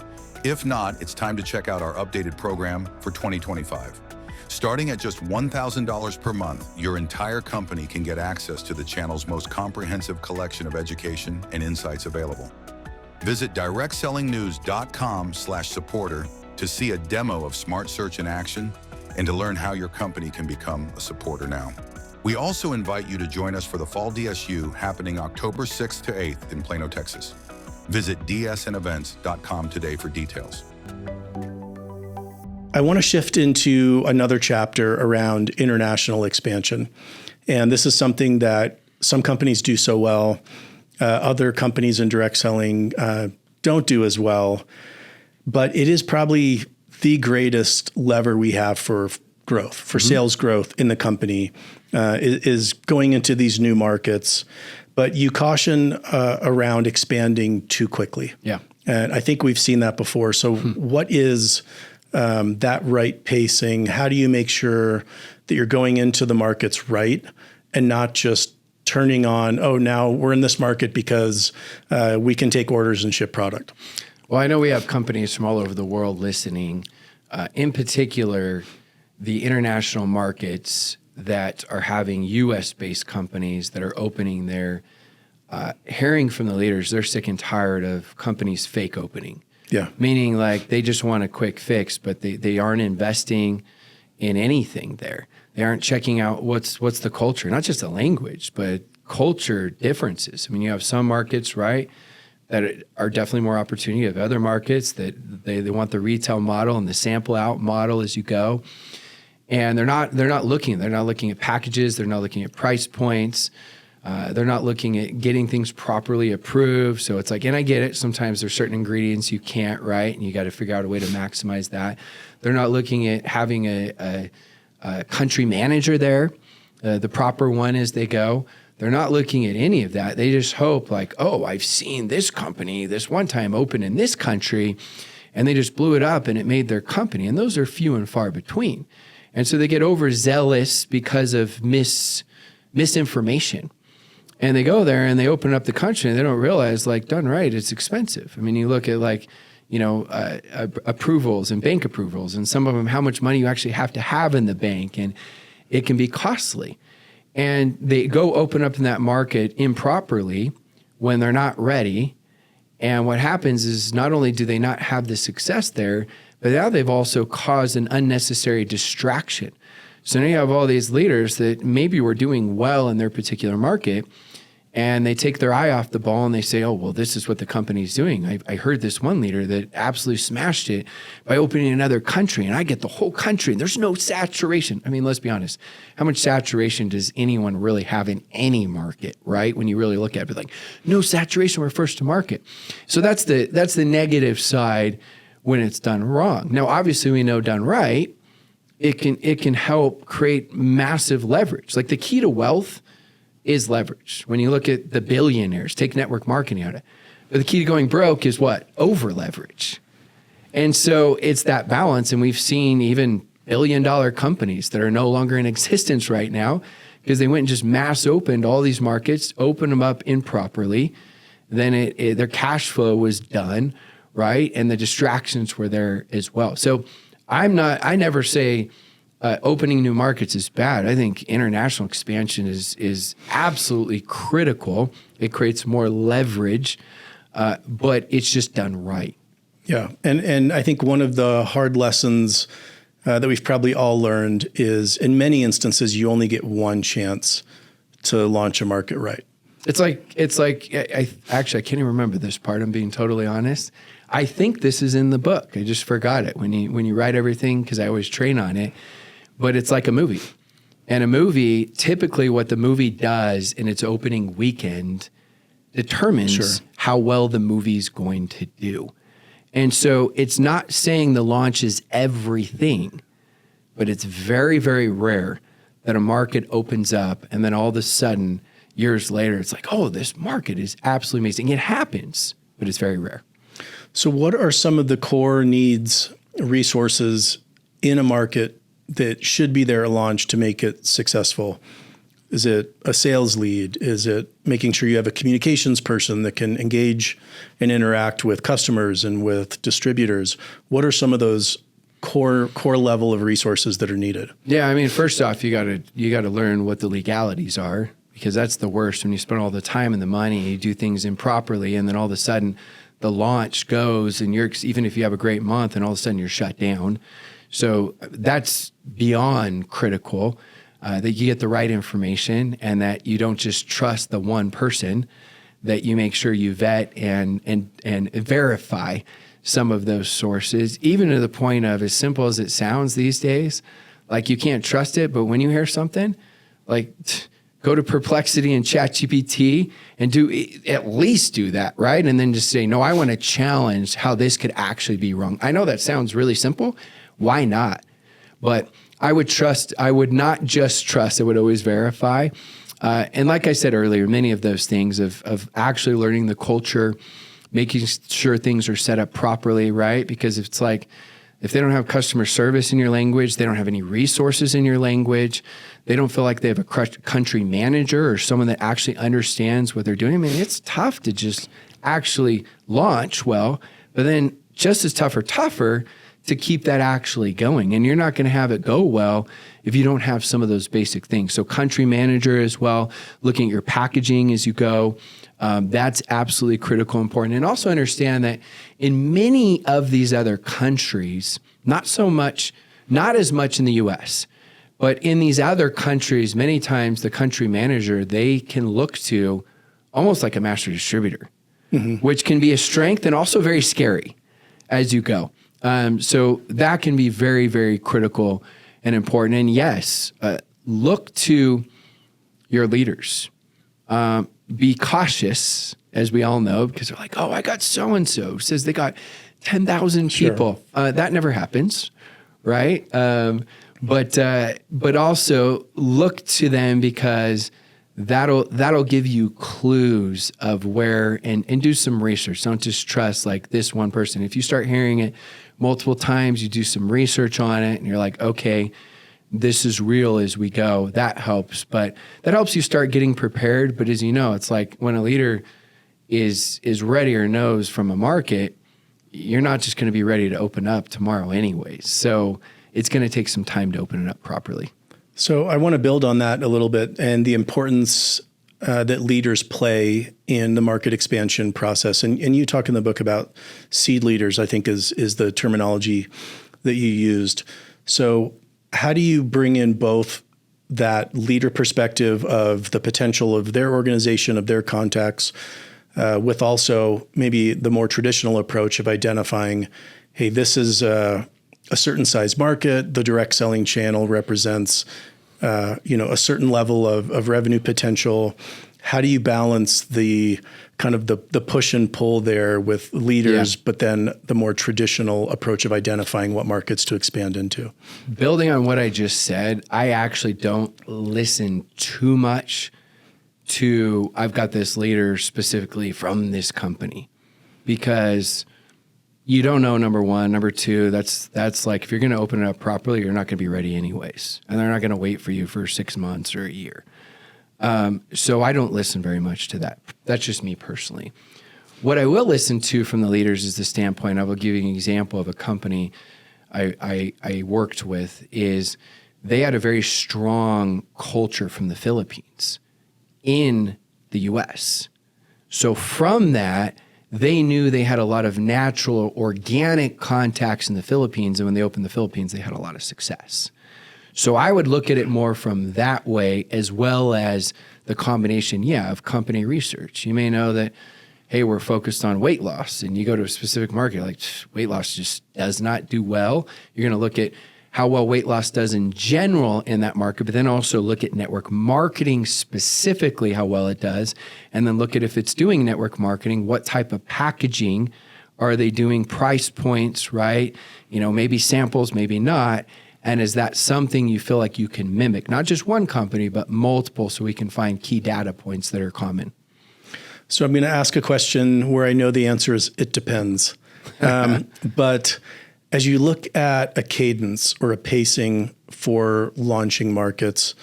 If not, it's time to check out our updated program for 2025. Starting at just $1,000 per month, your entire company can get access to the channel's most comprehensive collection of education and insights available. Visit directsellingnews.com/supporter to see a demo of Smart Search in action and to learn how your company can become a supporter now. We also invite you to join us for the Fall DSU happening October 6th to 8th in Plano, Texas. Visit dsnevents.com today for details. I want to shift into another chapter around international expansion. And this is something that some companies do so well. Other companies in direct selling don't do as well. But it is probably the greatest lever we have for growth, for sales growth in the company, is going into these new markets, but you caution around expanding too quickly. Yeah. And I think we've seen that before. So what is that right pacing? How do you make sure that you're going into the markets right and not just turning on, oh, now we're in this market because we can take orders and ship product? Well, I know we have companies from all over the world listening. In particular, the international markets that are having U.S.-based companies that are opening their, hearing from the leaders, they're sick and tired of companies fake opening. Yeah. Meaning like they just want a quick fix, but they aren't investing in anything there. They aren't checking out what's the culture, not just the language, but culture differences. I mean, you have some markets, right, that are definitely more opportunity. You have other markets that they want the retail model and the sample out model as you go. And they're not looking at packages, they're not looking at price points, they're not looking at getting things properly approved. So it's like, and I get it, sometimes there's certain ingredients you can't, right? And you got to figure out a way to maximize that. They're not looking at having a country manager there, the proper one as they go. They're not looking at any of that. They just hope like, oh, I've seen this company this one time open in this country, and they just blew it up and it made their company. And those are few and far between. And so they get overzealous because of misinformation. And they go there and they open up the country and they don't realize, like, done right, it's expensive. I mean, you look at like, approvals and bank approvals, and some of them, how much money you actually have to have in the bank, and it can be costly. And they go open up in that market improperly when they're not ready. And what happens is not only do they not have the success there, but now they've also caused an unnecessary distraction. So now you have all these leaders that maybe were doing well in their particular market, and they take their eye off the ball and they say, oh, well, this is what the company's doing. I heard this one leader that absolutely smashed it by opening another country, and I get the whole country, and there's no saturation. I mean, let's be honest. How much saturation does anyone really have in any market, right? When you really look at it, like, no saturation, we're first to market. So that's the negative side when it's done wrong. Now, obviously, we know done right, it can help create massive leverage. Like the key to wealth is leverage. When you look at the billionaires, take network marketing out of it. But the key to going broke is what? Over leverage. And so it's that balance. And we've seen even billion-dollar companies that are no longer in existence right now because they went and just mass opened all these markets, opened them up improperly. Then their cash flow was done, right? And the distractions were there as well. So I never say opening new markets is bad. I think international expansion is absolutely critical. It creates more leverage, but it's just done right. Yeah. And I think one of the hard lessons that we've probably all learned is in many instances, you only get one chance to launch a market right. It's like I can't even remember this part. I'm being totally honest. I think this is in the book. I just forgot it when you write everything, because I always train on it. But it's like a movie. And a movie, typically what the movie does in its opening weekend determines how well the movie's going to do. And so it's not saying the launch is everything, but it's very, very rare that a market opens up and then all of a sudden, years later, it's like, oh, this market is absolutely amazing. It happens, but it's very rare. So what are some of the core needs, resources in a market that should be there at launch to make it successful? Is it a sales lead? Is it making sure you have a communications person that can engage and interact with customers and with distributors? What are some of those core level of resources that are needed? Yeah, I mean, first off, you gotta learn what the legalities are, because that's the worst when you spend all the time and the money and you do things improperly, and then all of a sudden the launch goes and even if you have a great month and all of a sudden you're shut down. So that's beyond critical, that you get the right information and that you don't just trust the one person, that you make sure you vet and verify some of those sources, even to the point of, as simple as it sounds these days, like you can't trust it, but when you hear something, like go to Perplexity and ChatGPT and at least do that, right? And then just say, no, I want to challenge how this could actually be wrong. I know that sounds really simple. Why not? But I would not just trust, I would always verify. And like I said earlier, many of those things of actually learning the culture, making sure things are set up properly, right? Because it's like, if they don't have customer service in your language, they don't have any resources in your language, they don't feel like they have a country manager or someone that actually understands what they're doing. I mean, it's tough to just actually launch well, but then just as tough or tougher to keep that actually going. And you're not going to have it go well if you don't have some of those basic things. So country manager as well, looking at your packaging as you go, that's absolutely critical, important. And also understand that in many of these other countries, not as much in the US, but in these other countries, many times the country manager, they can look to almost like a master distributor, which can be a strength and also very scary as you go. So that can be very, very critical and important. And yes, look to your leaders. Be cautious, as we all know, because they're like, oh, I got so-and-so says they got 10,000 people. Sure. That never happens, right? But also look to them because that'll give you clues of where, and do some research. Don't just trust like this one person. If you start hearing it multiple times, you do some research on it and you're like, okay, this is real as we go. That helps, but that helps you start getting prepared. But as you know, it's like when a leader is ready or knows from a market, you're not just going to be ready to open up tomorrow anyways. So it's going to take some time to open it up properly. So I want to build on that a little bit and the importance that leaders play in the market expansion process. And you talk in the book about seed leaders, I think is the terminology that you used. So how do you bring in both that leader perspective of the potential of their organization, of their contacts, with also maybe the more traditional approach of identifying, hey, this is a certain size market, the direct selling channel represents a certain level of revenue potential. How do you balance the kind of the push and pull there with leaders, but then the more traditional approach of identifying what markets to expand into? Building on what I just said, I actually don't listen too much to, I've got this leader specifically from this company, because you don't know, number one. Number two, that's like, if you're going to open it up properly, you're not going to be ready anyways. And they're not going to wait for you for 6 months or a year. So I don't listen very much to that. That's just me personally. What I will listen to from the leaders is the standpoint. I will give you an example of a company I worked with. Is they had a very strong culture from the Philippines in the US. So from that, they knew they had a lot of natural, organic contacts in the Philippines. And when they opened the Philippines, they had a lot of success. So I would look at it more from that way, as well as the combination, of company research. You may know that, hey, we're focused on weight loss, and you go to a specific market, like weight loss just does not do well. You're going to look at how well weight loss does in general in that market, but then also look at network marketing specifically, how well it does, and then look at, if it's doing network marketing, what type of packaging are they doing, price points, right? Maybe samples, maybe not. And is that something you feel like you can mimic? Not just one company, but multiple, so we can find key data points that are common. So I'm going to ask a question where I know the answer is it depends. But as you look at a cadence or a pacing for launching markets,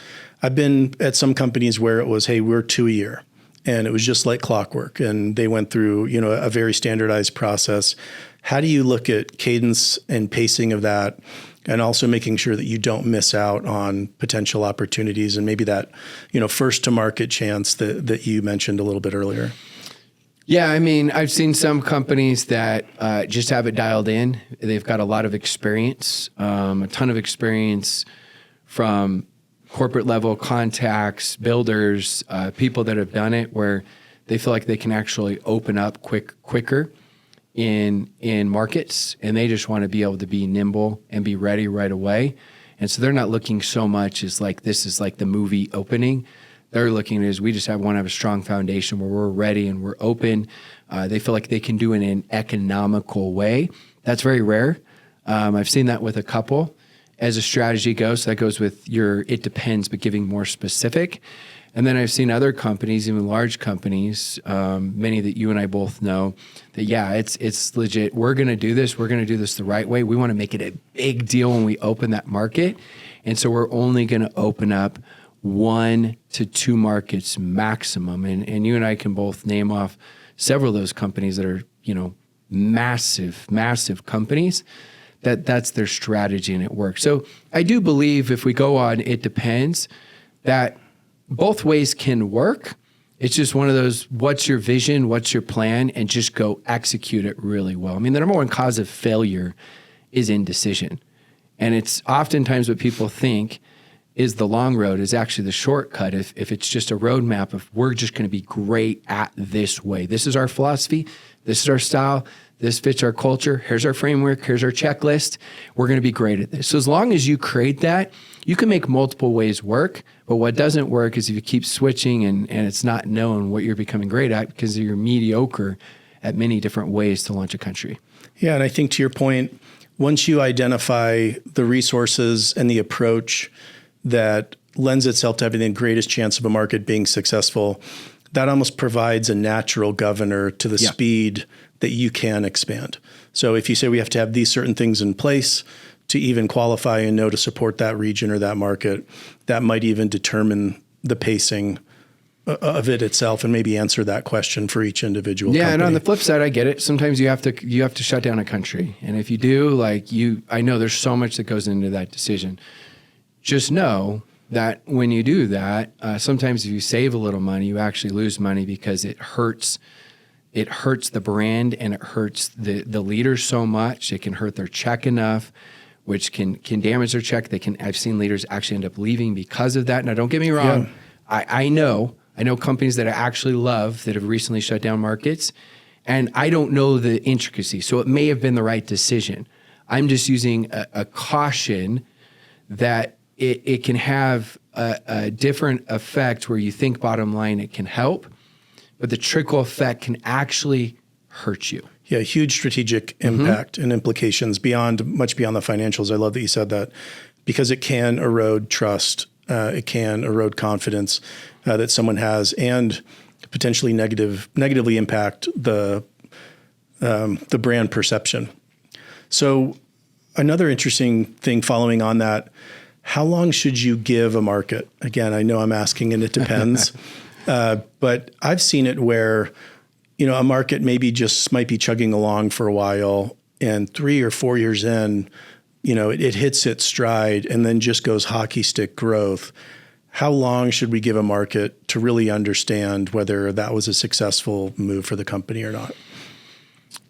I've been at some companies where it was, hey, we're 2 a year. And it was just like clockwork. And they went through, a very standardized process. How do you look at cadence and pacing of that, and also making sure that you don't miss out on potential opportunities and maybe that, first to market chance that you mentioned a little bit earlier? Yeah, I mean, I've seen some companies that just have it dialed in. They've got a lot of experience, a ton of experience from corporate level contacts, builders, people that have done it, where they feel like they can actually open up quicker in markets, and they just want to be able to be nimble and be ready right away. And so they're not looking so much as like, this is like the movie opening. They're looking at it as, we just want to have a strong foundation where we're ready and we're open. They feel like they can do it in an economical way. That's very rare. I've seen that with a couple. as a strategy goes. So that goes with your it depends, but giving more specific. And then I've seen other companies, even large companies, many that you and I both know, that it's legit. We're going to do this. We're going to do this the right way. We want to make it a big deal when we open that market. And so we're only going to open up 1 to 2 markets maximum. And you and I can both name off several of those companies that are, massive, massive companies. That's their strategy and it works. So I do believe if we go on, it depends, that both ways can work. It's just one of those, what's your vision, what's your plan, and just go execute it really well. I mean, the number one cause of failure is indecision. And it's oftentimes what people think is the long road is actually the shortcut. If it's just a roadmap of we're just going to be great at this way. This is our philosophy. This is our style. This fits our culture. Here's our framework. Here's our checklist. We're going to be great at this. So as long as you create that, you can make multiple ways work. But what doesn't work is if you keep switching and it's not known what you're becoming great at because you're mediocre at many different ways to launch a country. Yeah, and I think to your point, once you identify the resources and the approach that lends itself to having the greatest chance of a market being successful, that almost provides a natural governor to the speed that you can expand. So if you say we have to have these certain things in place to even qualify and know to support that region or that market, that might even determine the pacing of it itself and maybe answer that question for each individual company. And on the flip side, I get it. Sometimes you have to shut down a country. And if you do, I know there's so much that goes into that decision. Just know that when you do that, sometimes if you save a little money, you actually lose money because it hurts the brand and it hurts the leaders so much. It can hurt their check enough, which can damage their check. I've seen leaders actually end up leaving because of that. Now, don't get me wrong. Yeah. I know companies that I actually love that have recently shut down markets, and I don't know the intricacies. So it may have been the right decision. I'm just using a caution that it can have a different effect where you think bottom line it can help, but the trickle effect can actually hurt you. Yeah, huge strategic impact and implications much beyond the financials. I love that you said that because it can erode trust. It can erode confidence that someone has and potentially negatively impact the brand perception. So another interesting thing following on that, how long should you give a market? Again, I know I'm asking and it depends, but I've seen it where, a market maybe just might be chugging along for a while and 3 or 4 years in, it hits its stride and then just goes hockey stick growth. How long should we give a market to really understand whether that was a successful move for the company or not?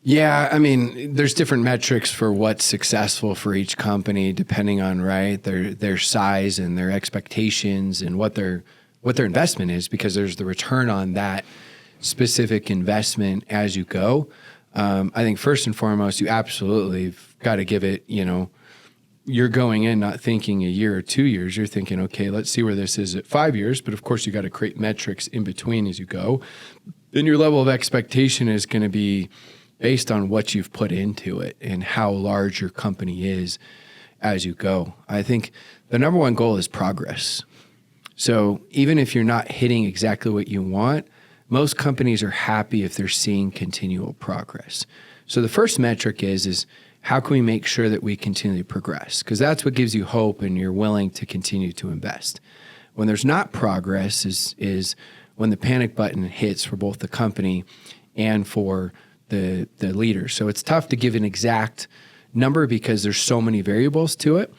Yeah, I mean, there's different metrics for what's successful for each company, depending on their size and their expectations and what their investment is, because there's the return on that specific investment as you go. I think first and foremost, you absolutely got to give it. You're going in not thinking a year or 2 years. You're thinking, okay, let's see where this is at 5 years. But of course, you got to create metrics in between as you go. Then your level of expectation is going to be based on what you've put into it and how large your company is as you go. I think the number one goal is progress. So even if you're not hitting exactly what you want, most companies are happy if they're seeing continual progress. So the first metric is how can we make sure that we continue to progress? Because that's what gives you hope and you're willing to continue to invest. When there's not progress is when the panic button hits for both the company and for the leaders. So it's tough to give an exact number because there's so many variables to it.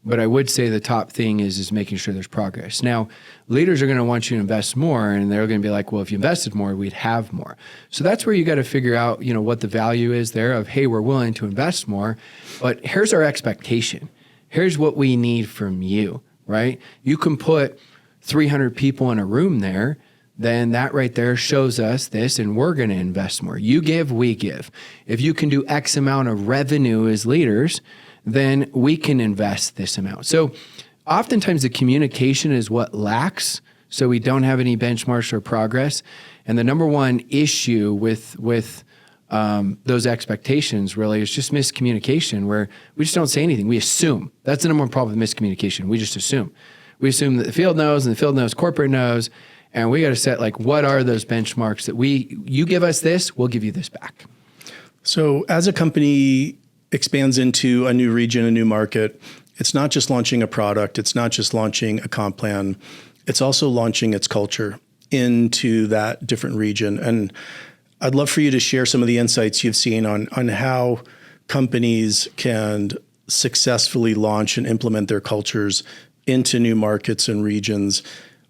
But I would say the top thing is making sure there's progress. Now, leaders are going to want you to invest more, and they're going to be like, well, if you invested more, we'd have more. So that's where you got to figure out, what the value is there of, hey, we're willing to invest more, but here's our expectation. Here's what we need from you, right? You can put 300 people in a room there, then that right there shows us this, and we're going to invest more. You give, we give. If you can do X amount of revenue as leaders, then we can invest this amount. So oftentimes the communication is what lacks, so we don't have any benchmarks or progress. And the number one issue with those expectations really is just miscommunication, where we just don't say anything. We assume. That's the number one problem with miscommunication. We just assume. We assume that the field knows, and the field knows, corporate knows, and we got to set like, what are those benchmarks that you give us this, we'll give you this back. So as a company expands into a new region, a new market, it's not just launching a product, it's not just launching a comp plan, it's also launching its culture into that different region. And I'd love for you to share some of the insights you've seen on how companies can successfully launch and implement their cultures into new markets and regions.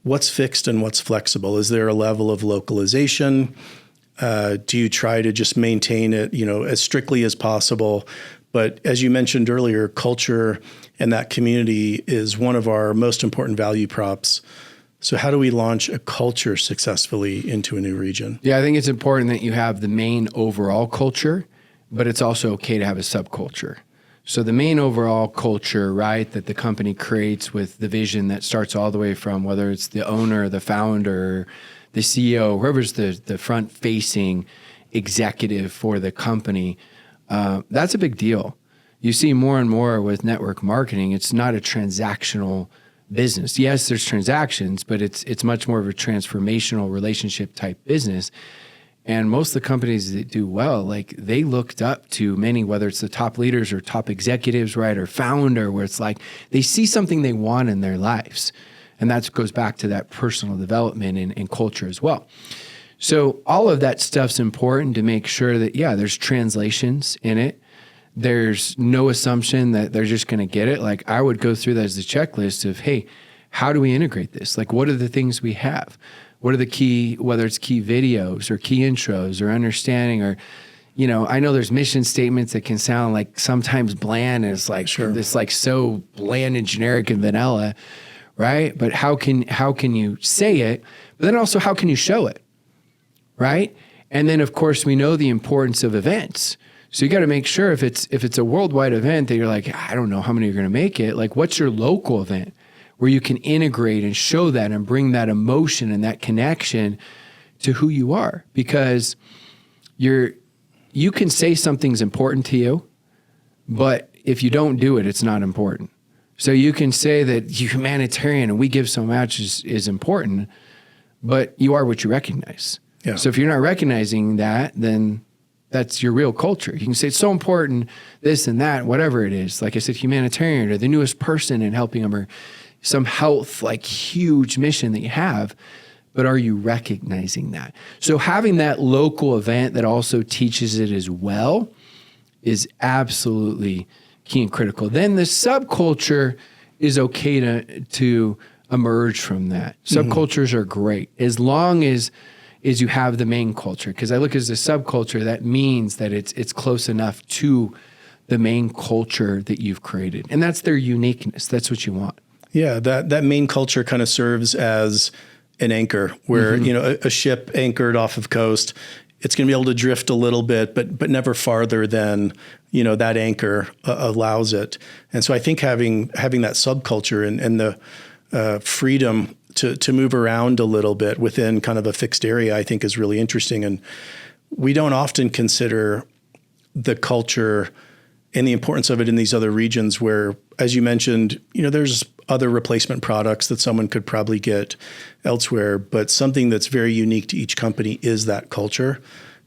What's fixed and what's flexible? Is there a level of localization? Do you try to just maintain it, as strictly as possible? But as you mentioned earlier, culture and that community is one of our most important value props. So how do we launch a culture successfully into a new region? Yeah, I think it's important that you have the main overall culture, but it's also okay to have a subculture. So the main overall culture, right, that the company creates with the vision that starts all the way from whether it's the owner, the founder, the CEO, whoever's the front-facing executive for the company, that's a big deal. You see more and more with network marketing, it's not a transactional business. Yes, there's transactions, but it's much more of a transformational relationship type business. And most of the companies that do well, like they looked up to many, whether it's the top leaders or top executives, right, or founder, where it's like they see something they want in their lives. And that goes back to that personal development and culture as well. So all of that stuff's important to make sure that, yeah, there's translations in it. There's no assumption that they're just going to get it. Like I would go through that as a checklist of, hey, how do we integrate this? Like what are the things we have? What are the key, whether it's key videos or key intros or understanding or, I know there's mission statements that can sound like sometimes bland and it's like, sure, this like so bland and generic and vanilla, right? But how can you say it? But then also how can you show it, right? And then of course we know the importance of events. So you got to make sure if it's a worldwide event that you're like, I don't know how many are going to make it. Like what's your local event where you can integrate and show that and bring that emotion and that connection to who you are? Because you can say something's important to you, but if you don't do it, it's not important. So you can say that you're humanitarian and we give so much is important, but you are what you recognize. Yeah. So if you're not recognizing that, then that's your real culture. You can say it's so important, this and that, whatever it is. Like I said, humanitarian or the newest person and helping them or some health, like huge mission that you have, but are you recognizing that? So having that local event that also teaches it as well is absolutely key and critical. Then the subculture is okay to emerge from that. Subcultures are great as long as you have the main culture. Because I look as a subculture, that means that it's close enough to the main culture that you've created. And that's their uniqueness. That's what you want. Yeah, that main culture kind of serves as an anchor where, a ship anchored off of coast, it's going to be able to drift a little bit, but never farther than, that anchor allows it. And so I think having that subculture and the freedom to move around a little bit within kind of a fixed area, I think is really interesting. And we don't often consider the culture and the importance of it in these other regions where, as you mentioned, there's other replacement products that someone could probably get elsewhere, but something that's very unique to each company is that culture.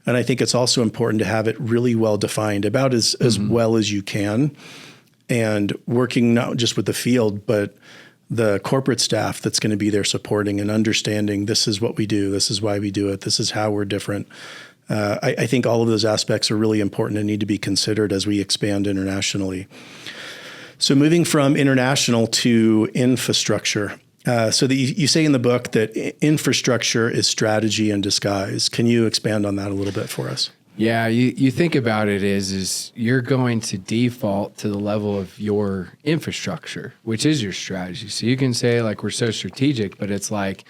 And I think it's also important to have it really well defined, about as well as you can, and working not just with the field, but the corporate staff that's going to be there supporting and understanding this is what we do, this is why we do it, this is how we're different. I think all of those aspects are really important and need to be considered as we expand internationally. So moving from international to infrastructure. So that you say in the book that infrastructure is strategy in disguise. Can you expand on that a little bit for us? Yeah, you think about it is you're going to default to the level of your infrastructure, which is your strategy. So you can say like we're so strategic, but it's like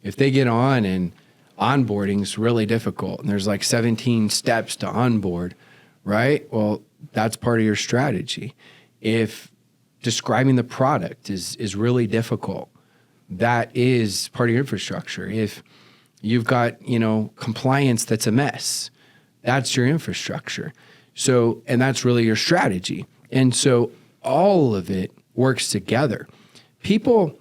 if they get on and onboarding is really difficult and there's like 17 steps to onboard, right? Well, that's part of your strategy. If describing the product is really difficult, that is part of your infrastructure. If you've got, compliance that's a mess, That's your infrastructure. So, and that's really your strategy. And so all of it works together. People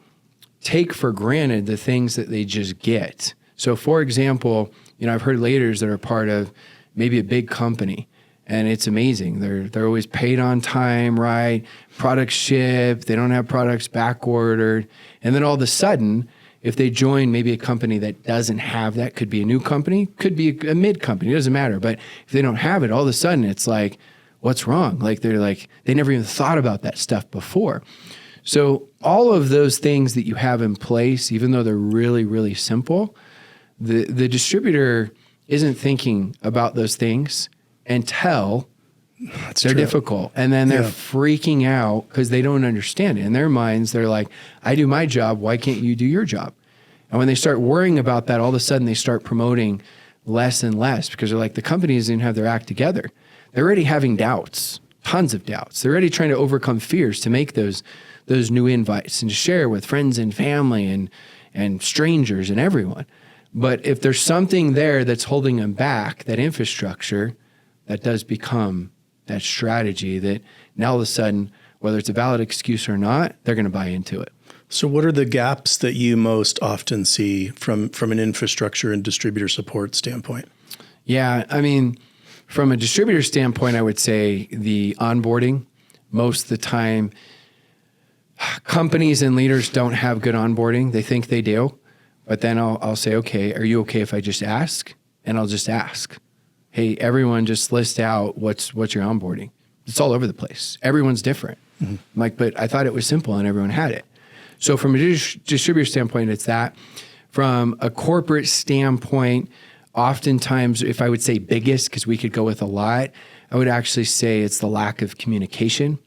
take for granted the things that they just get. So for example, I've heard leaders that are part of maybe a big company, and it's amazing. They're always paid on time, right? Products shipped, they don't have products back ordered. And then all of a sudden, if they join maybe a company that doesn't have that, could be a new company, could be a mid company, it doesn't matter. But if they don't have it, all of a sudden it's like, what's wrong? Like they never even thought about that stuff before. So all of those things that you have in place, even though they're really, really simple, the distributor isn't thinking about those things until they're difficult. And then they're freaking out because they don't understand it. In their minds, they're like, I do my job. Why can't you do your job? And when they start worrying about that, all of a sudden they start promoting less and less because they're like, the company doesn't have their act together. They're already having doubts, tons of doubts. They're already trying to overcome fears to make those new invites and to share with friends and family and strangers and everyone. But if there's something there that's holding them back, that infrastructure, that does become that strategy that now all of a sudden, whether it's a valid excuse or not, they're going to buy into it. So what are the gaps that you most often see from an infrastructure and distributor support standpoint? Yeah, I mean, from a distributor standpoint, I would say the onboarding. Most of the time, companies and leaders don't have good onboarding. They think they do. But then I'll say, okay, are you okay if I just ask? And I'll just ask. Hey, everyone just list out what's your onboarding. It's all over the place. Everyone's different. Mm-hmm. I'm like, but I thought it was simple and everyone had it. So from a distributor standpoint, it's that. From a corporate standpoint, oftentimes, if I would say biggest, because we could go with a lot, I would actually say it's the lack of communication,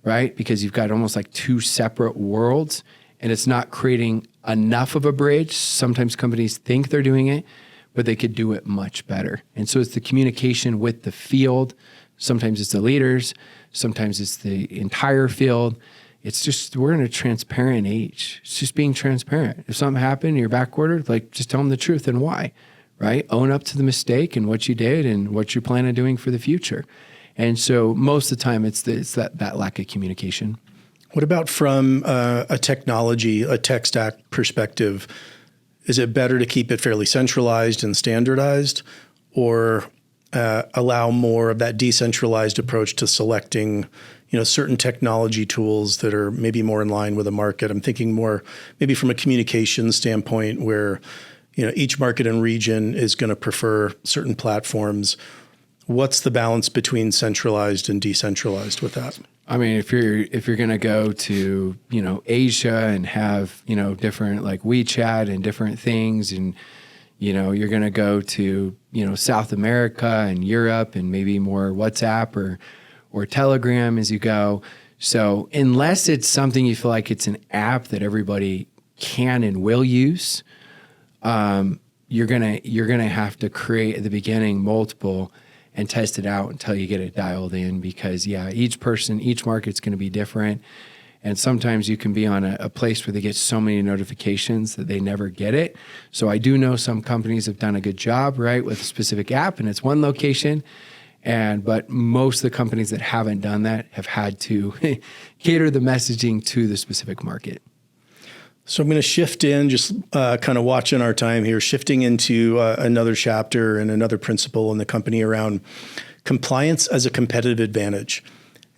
right? Because you've got almost like two separate worlds and it's not creating enough of a bridge. Sometimes companies think they're doing it, but they could do it much better. And so it's the communication with the field. Sometimes it's the leaders. Sometimes it's the entire field. It's just, we're in a transparent age. It's just being transparent. If something happened, you're backordered, like just tell them the truth and why, right? Own up to the mistake and what you did and what you plan on doing for the future. And so most of the time it's that lack of communication. What about from a technology, a tech stack perspective? Is it better to keep it fairly centralized and standardized, or allow more of that decentralized approach to selecting, certain technology tools that are maybe more in line with the market? I'm thinking more maybe from a communication standpoint where, each market and region is going to prefer certain platforms. What's the balance between centralized and decentralized with that? I mean, if you're going to go to, Asia and have, different like WeChat and different things, and, you're going to go to, South America and Europe and maybe more WhatsApp or Telegram as you go. So unless it's something you feel like it's an app that everybody can and will use, you're going to have to create at the beginning multiple and test it out until you get it dialed in, because each market's going to be different. And sometimes you can be on a place where they get so many notifications that they never get it. So I do know some companies have done a good job, right, with a specific app and it's one location. But most of the companies that haven't done that have had to cater the messaging to the specific market. So I'm going to shift in, just kind of watching our time here, shifting into another chapter and another principle in the company around compliance as a competitive advantage.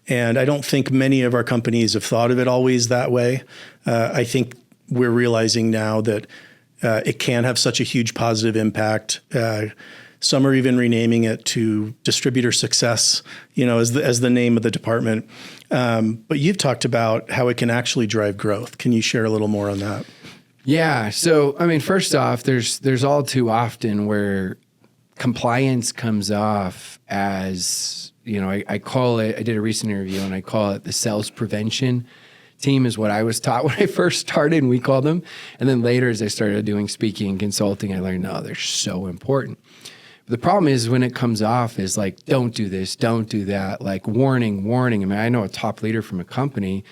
And I don't think many of our companies have thought of it always that way. I think we're realizing now that it can have such a huge positive impact. Some are even renaming it to distributor success, as the name of the department. But you've talked about how it can actually drive growth. Can you share a little more on that? Yeah. So, I mean, first off, there's all too often where compliance comes off as, I call it, I did a recent interview and I call it the sales prevention team is what I was taught when I first started, and we called them. And then later, as I started doing speaking and consulting, I learned, no, they're so important. The problem is when it comes off is like, don't do this, don't do that, like warning. I mean, I know a top leader from a company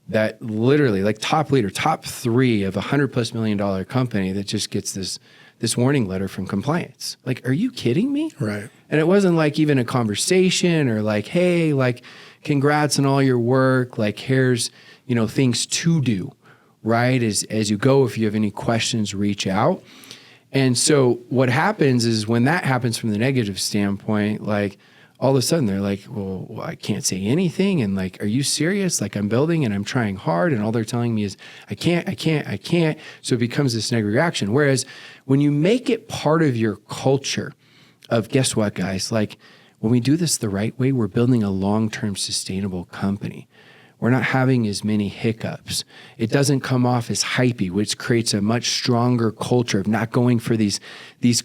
that literally, like top leader, top 3 of $100+ million company that just gets this this warning letter from compliance. Like, are you kidding me? Right. And it wasn't like even a conversation or like, hey, like, congrats on all your work. Like, here's, things to do, right? As you go, if you have any questions, reach out. And so what happens is when that happens from the negative standpoint, like, all of a sudden they're like, well, I can't say anything. And like, are you serious? Like, I'm building and I'm trying hard. And all they're telling me is, I can't. So it becomes this negative reaction. Whereas when you make it part of your culture of, guess what, guys? Like, when we do this the right way, we're building a long-term sustainable company. We're not having as many hiccups. It doesn't come off as hypey, which creates a much stronger culture of not going for these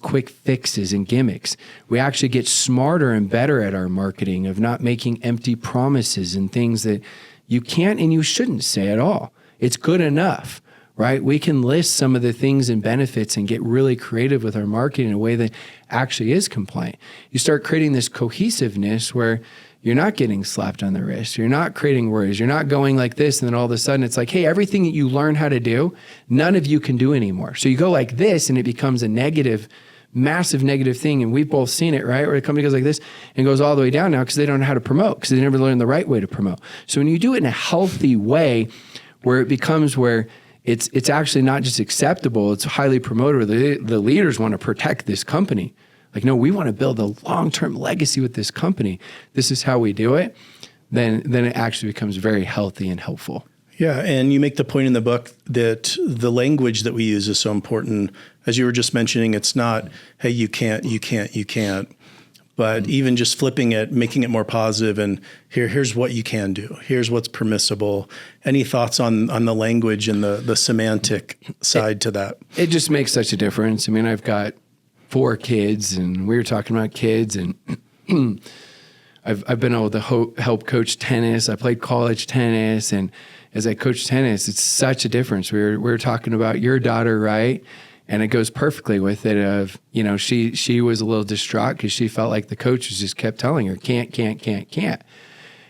quick fixes and gimmicks. We actually get smarter and better at our marketing, of not making empty promises and things that you can't and you shouldn't say at all. It's good enough, right? We can list some of the things and benefits and get really creative with our marketing in a way that actually is compliant. You start creating this cohesiveness where you're not getting slapped on the wrist. You're not creating worries. You're not going like this. And then all of a sudden it's like, hey, everything that you learn how to do, none of you can do anymore. So you go like this and it becomes a negative, massive negative thing. And we've both seen it, right? Where a company goes like this and goes all the way down now because they don't know how to promote, because they never learned the right way to promote. So when you do it in a healthy way, where it becomes where it's actually not just acceptable, it's highly promoted. The leaders want to protect this company. Like, no, we want to build a long-term legacy with this company. This is how we do it. Then it actually becomes very healthy and helpful. Yeah, and you make the point in the book that the language that we use is so important. As you were just mentioning, it's not, hey, you can't. But even just flipping it, making it more positive, and here's what you can do. Here's what's permissible. Any thoughts on the language and the semantic side to that? It just makes such a difference. I mean, I've got 4 kids, and we were talking about kids, and I've been able to help coach tennis. I played college tennis, and as I coach tennis, it's such a difference. We were talking about your daughter, right? And it goes perfectly with it of, she was a little distraught because she felt like the coaches just kept telling her, can't.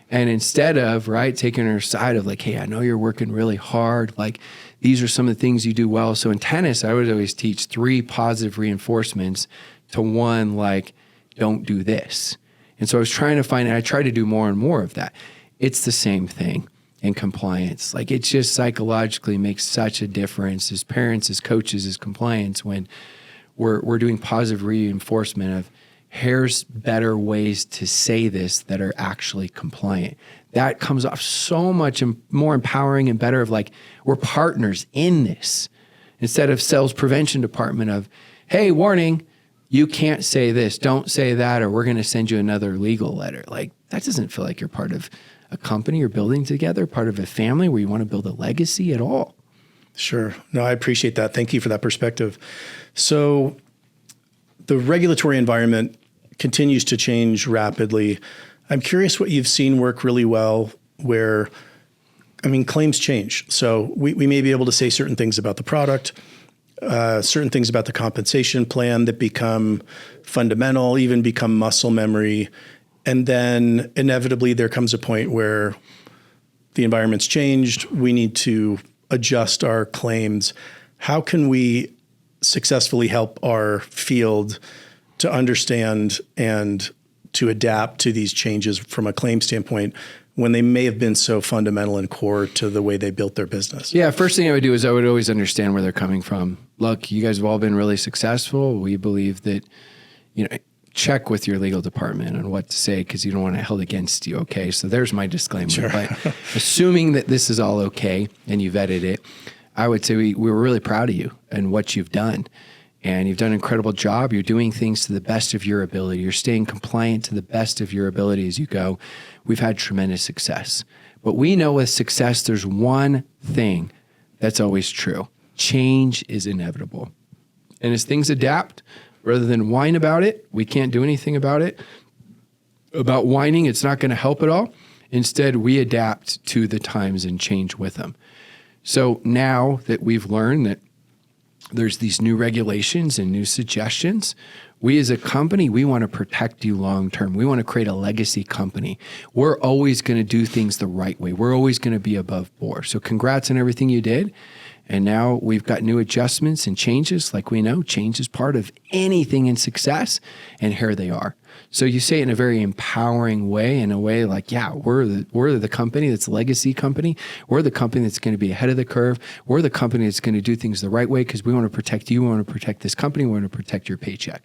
And instead of, right, taking her side of like, hey, I know you're working really hard. Like, these are some of the things you do well. So in tennis, I would always teach 3 positive reinforcements to 1, like, don't do this. And so I was trying to find, and I try to do more and more of that. It's the same thing in compliance. Like, it just psychologically makes such a difference as parents, as coaches, as compliance, when we're doing positive reinforcement of, here's better ways to say this that are actually compliant. That comes off so much more empowering and better of like, we're partners in this, instead of sales prevention department of, hey, warning, you can't say this, don't say that, or we're going to send you another legal letter. Like, that doesn't feel like you're part of a company you're building together, part of a family where you want to build a legacy at all. Sure. No, I appreciate that. Thank you for that perspective. So the regulatory environment continues to change rapidly. I'm curious what you've seen work really well where, claims change. So we may be able to say certain things about the product, certain things about the compensation plan that become fundamental, even become muscle memory. And then inevitably there comes a point where the environment's changed. We need to adjust our claims. How can we successfully help our field to understand and to adapt to these changes from a claim standpoint when they may have been so fundamental and core to the way they built their business? Yeah, first thing I would do is I would always understand where they're coming from. Look, you guys have all been really successful. We believe that, check with your legal department on what to say because you don't want it held against you, okay? So there's my disclaimer. Sure. But assuming that this is all okay and you've vetted it, I would say we were really proud of you and what you've done. And you've done an incredible job. You're doing things to the best of your ability. You're staying compliant to the best of your ability as you go. We've had tremendous success. But we know with success, there's one thing that's always true. Change is inevitable. And as things adapt, rather than whine about it, we can't do anything about it. About whining, it's not going to help at all. Instead, we adapt to the times and change with them. So now that we've learned that there's these new regulations and new suggestions, we as a company, we want to protect you long-term. We want to create a legacy company. We're always going to do things the right way. We're always going to be above board. So congrats on everything you did. And now we've got new adjustments and changes. Like we know, change is part of anything in success. And here they are. So you say it in a very empowering way, in a way like, yeah, we're the company that's a legacy company. We're the company that's going to be ahead of the curve. We're the company that's going to do things the right way because we want to protect you. We want to protect this company. We want to protect your paycheck.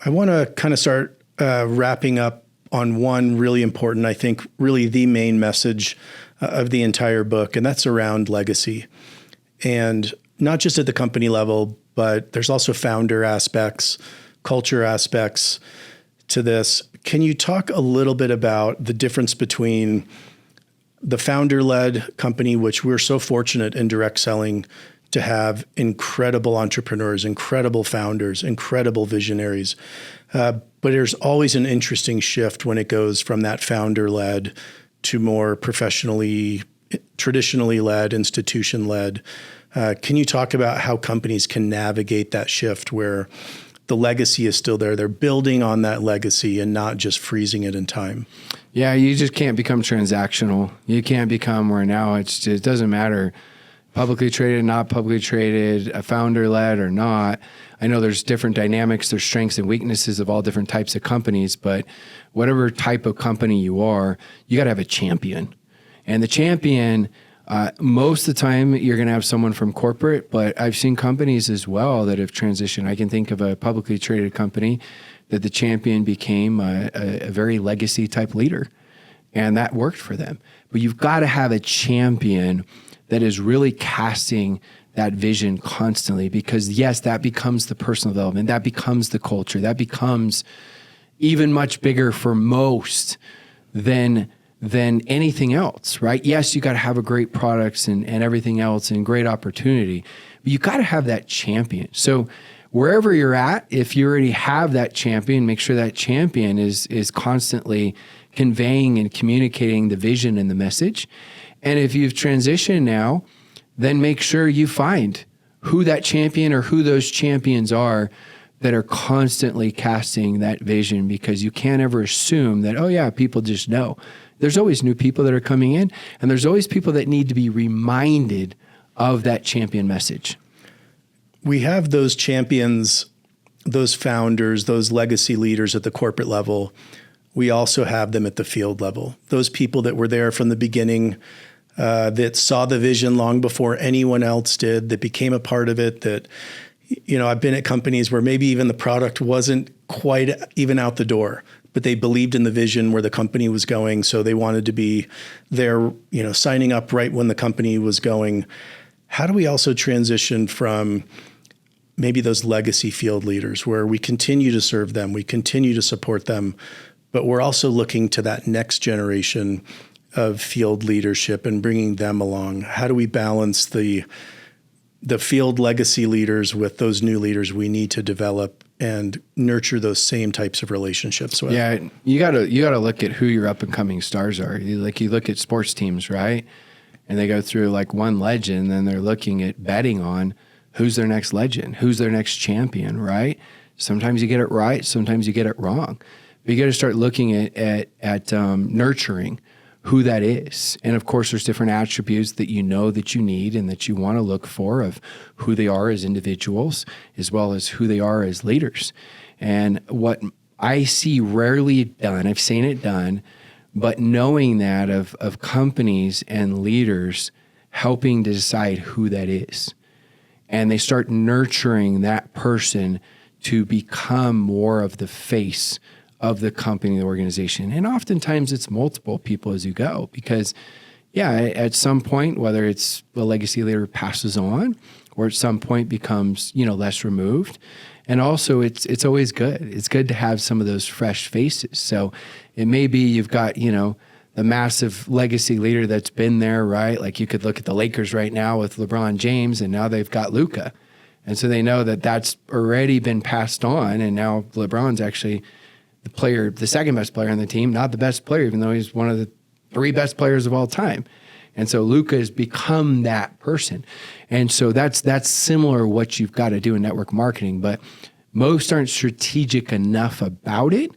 I want to kind of start wrapping up on one really important, I think, really the main message of the entire book, and that's around legacy. And not just at the company level, but there's also founder aspects, culture aspects to this. Can you talk a little bit about the difference between the founder-led company, which we're so fortunate in direct selling to have incredible entrepreneurs, incredible founders, incredible visionaries. But there's always an interesting shift when it goes from that founder-led to more professionally, traditionally led, institution-led. Can you talk about how companies can navigate that shift where the legacy is still there? They're building on that legacy and not just freezing it in time. Yeah, you just can't become transactional. You can't become where now it doesn't matter publicly traded, not publicly traded, a founder-led or not. I know there's different dynamics, there's strengths and weaknesses of all different types of companies, but whatever type of company you are, you got to have a champion. And the champion, most of the time, you're going to have someone from corporate, but I've seen companies as well that have transitioned. I can think of a publicly traded company that the champion became a very legacy type leader, and that worked for them. But you've got to have a champion that is really casting that vision constantly, because yes, that becomes the personal development, that becomes the culture, that becomes even much bigger for most than anything else, right? Yes, you got to have a great products and everything else and great opportunity, but you got to have that champion. So wherever you're at, if you already have that champion, make sure that champion is constantly conveying and communicating the vision and the message. And if you've transitioned now, then make sure you find who that champion or who those champions are that are constantly casting that vision, because you can't ever assume that, oh yeah, people just know. There's always new people that are coming in, and there's always people that need to be reminded of that champion message. We have those champions, those founders, those legacy leaders at the corporate level. We also have them at the field level. Those people that were there from the beginning, that saw the vision long before anyone else did, that became a part of it, that, you know, I've been at companies where maybe even the product wasn't quite even out the door, but they believed in the vision where the company was going. So they wanted to be there, you know, signing up right when the company was going. How do we also transition from maybe those legacy field leaders where we continue to serve them, we continue to support them, but we're also looking to that next generation of field leadership and bringing them along? How do we balance the field legacy leaders with those new leaders we need to develop and nurture those same types of relationships with? Yeah, you gotta look at who your up and coming stars are. You look at sports teams, right? And they go through like one legend, and then they're looking at betting on who's their next legend, who's their next champion, right? Sometimes you get it right, sometimes you get it wrong. But you got to start looking at nurturing who that is. And of course, there's different attributes that you know that you need and that you want to look for of who they are as individuals, as well as who they are as leaders. And what I see rarely done, I've seen it done, but knowing that of companies and leaders helping to decide who that is. And they start nurturing that person to become more of the face of the company, the organization. And oftentimes it's multiple people as you go, because at some point, whether it's the legacy leader passes on or at some point becomes, less removed. And also it's always good. It's good to have some of those fresh faces. So it may be you've got, the massive legacy leader that's been there, right? Like you could look at the Lakers right now with LeBron James, and now they've got Luka. And so they know that that's already been passed on. And now LeBron's actually the second best player on the team, not the best player, even though he's one of the 3 best players of all time. And so Luka has become that person. And so that's similar what you've got to do in network marketing, but most aren't strategic enough about it,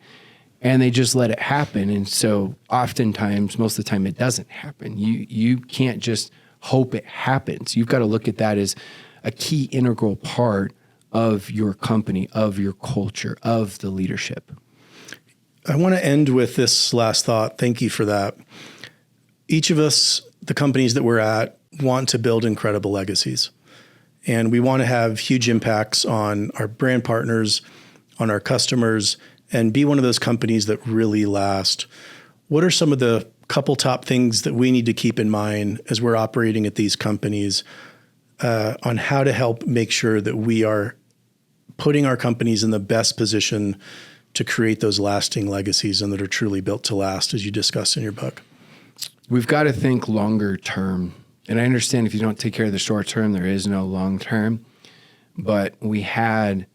and they just let it happen. And so oftentimes, most of the time, it doesn't happen. You can't just hope it happens. You've got to look at that as a key integral part of your company, of your culture, of the leadership. I want to end with this last thought. Thank you for that. Each of us, the companies that we're at, want to build incredible legacies. And we want to have huge impacts on our brand partners, on our customers, and be one of those companies that really last. What are some of the couple top things that we need to keep in mind as we're operating at these companies on how to help make sure that we are putting our companies in the best position to create those lasting legacies and that are truly built to last, as you discuss in your book? We've got to think longer term. And I understand if you don't take care of the short term, there is no long term. But we had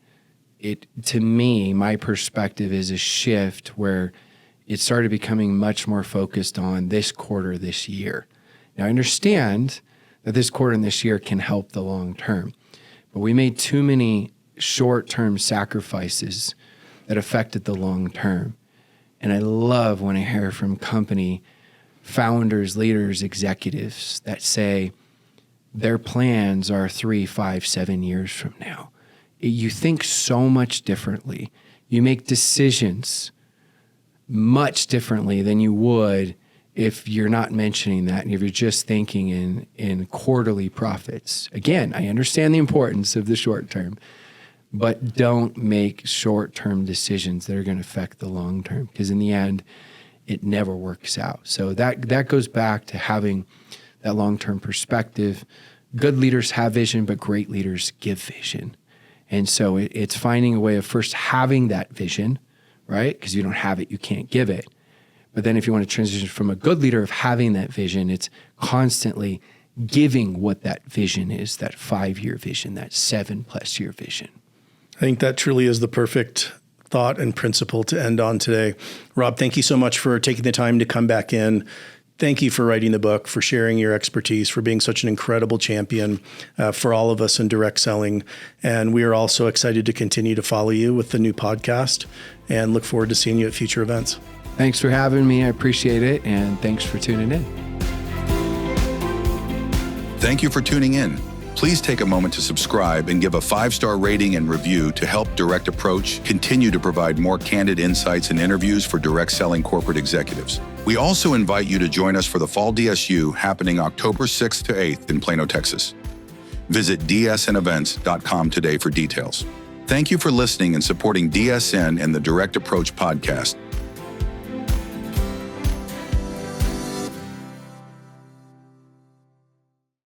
it, to me, my perspective is a shift where it started becoming much more focused on this quarter, this year. Now, I understand that this quarter and this year can help the long term, but we made too many short-term sacrifices that affected the long term. And I love when I hear from company founders, leaders, executives that say their plans are 3, 5, 7 years from now. You think so much differently. You make decisions much differently than you would if you're not mentioning that and if you're just thinking in quarterly profits. Again, I understand the importance of the short term, but don't make short-term decisions that are going to affect the long term, because in the end, it never works out. So that goes back to having that long-term perspective. Good leaders have vision, but great leaders give vision. And so it's finding a way of first having that vision, right? Because you don't have it, you can't give it. But then if you want to transition from a good leader of having that vision, it's constantly giving what that vision is, that 5-year vision, that 7+ year vision. I think that truly is the perfect thought and principle to end on today. Rob, thank you so much for taking the time to come back in. Thank you for writing the book, for sharing your expertise, for being such an incredible champion for all of us in direct selling. And we are also excited to continue to follow you with the new podcast and look forward to seeing you at future events. Thanks for having me. I appreciate it. And thanks for tuning in. Thank you for tuning in. Please take a moment to subscribe and give a 5-star rating and review to help Direct Approach continue to provide more candid insights and interviews for direct selling corporate executives. We also invite you to join us for the Fall DSU happening October 6th to 8th in Plano, Texas. Visit dsnevents.com today for details. Thank you for listening and supporting DSN and the Direct Approach podcast.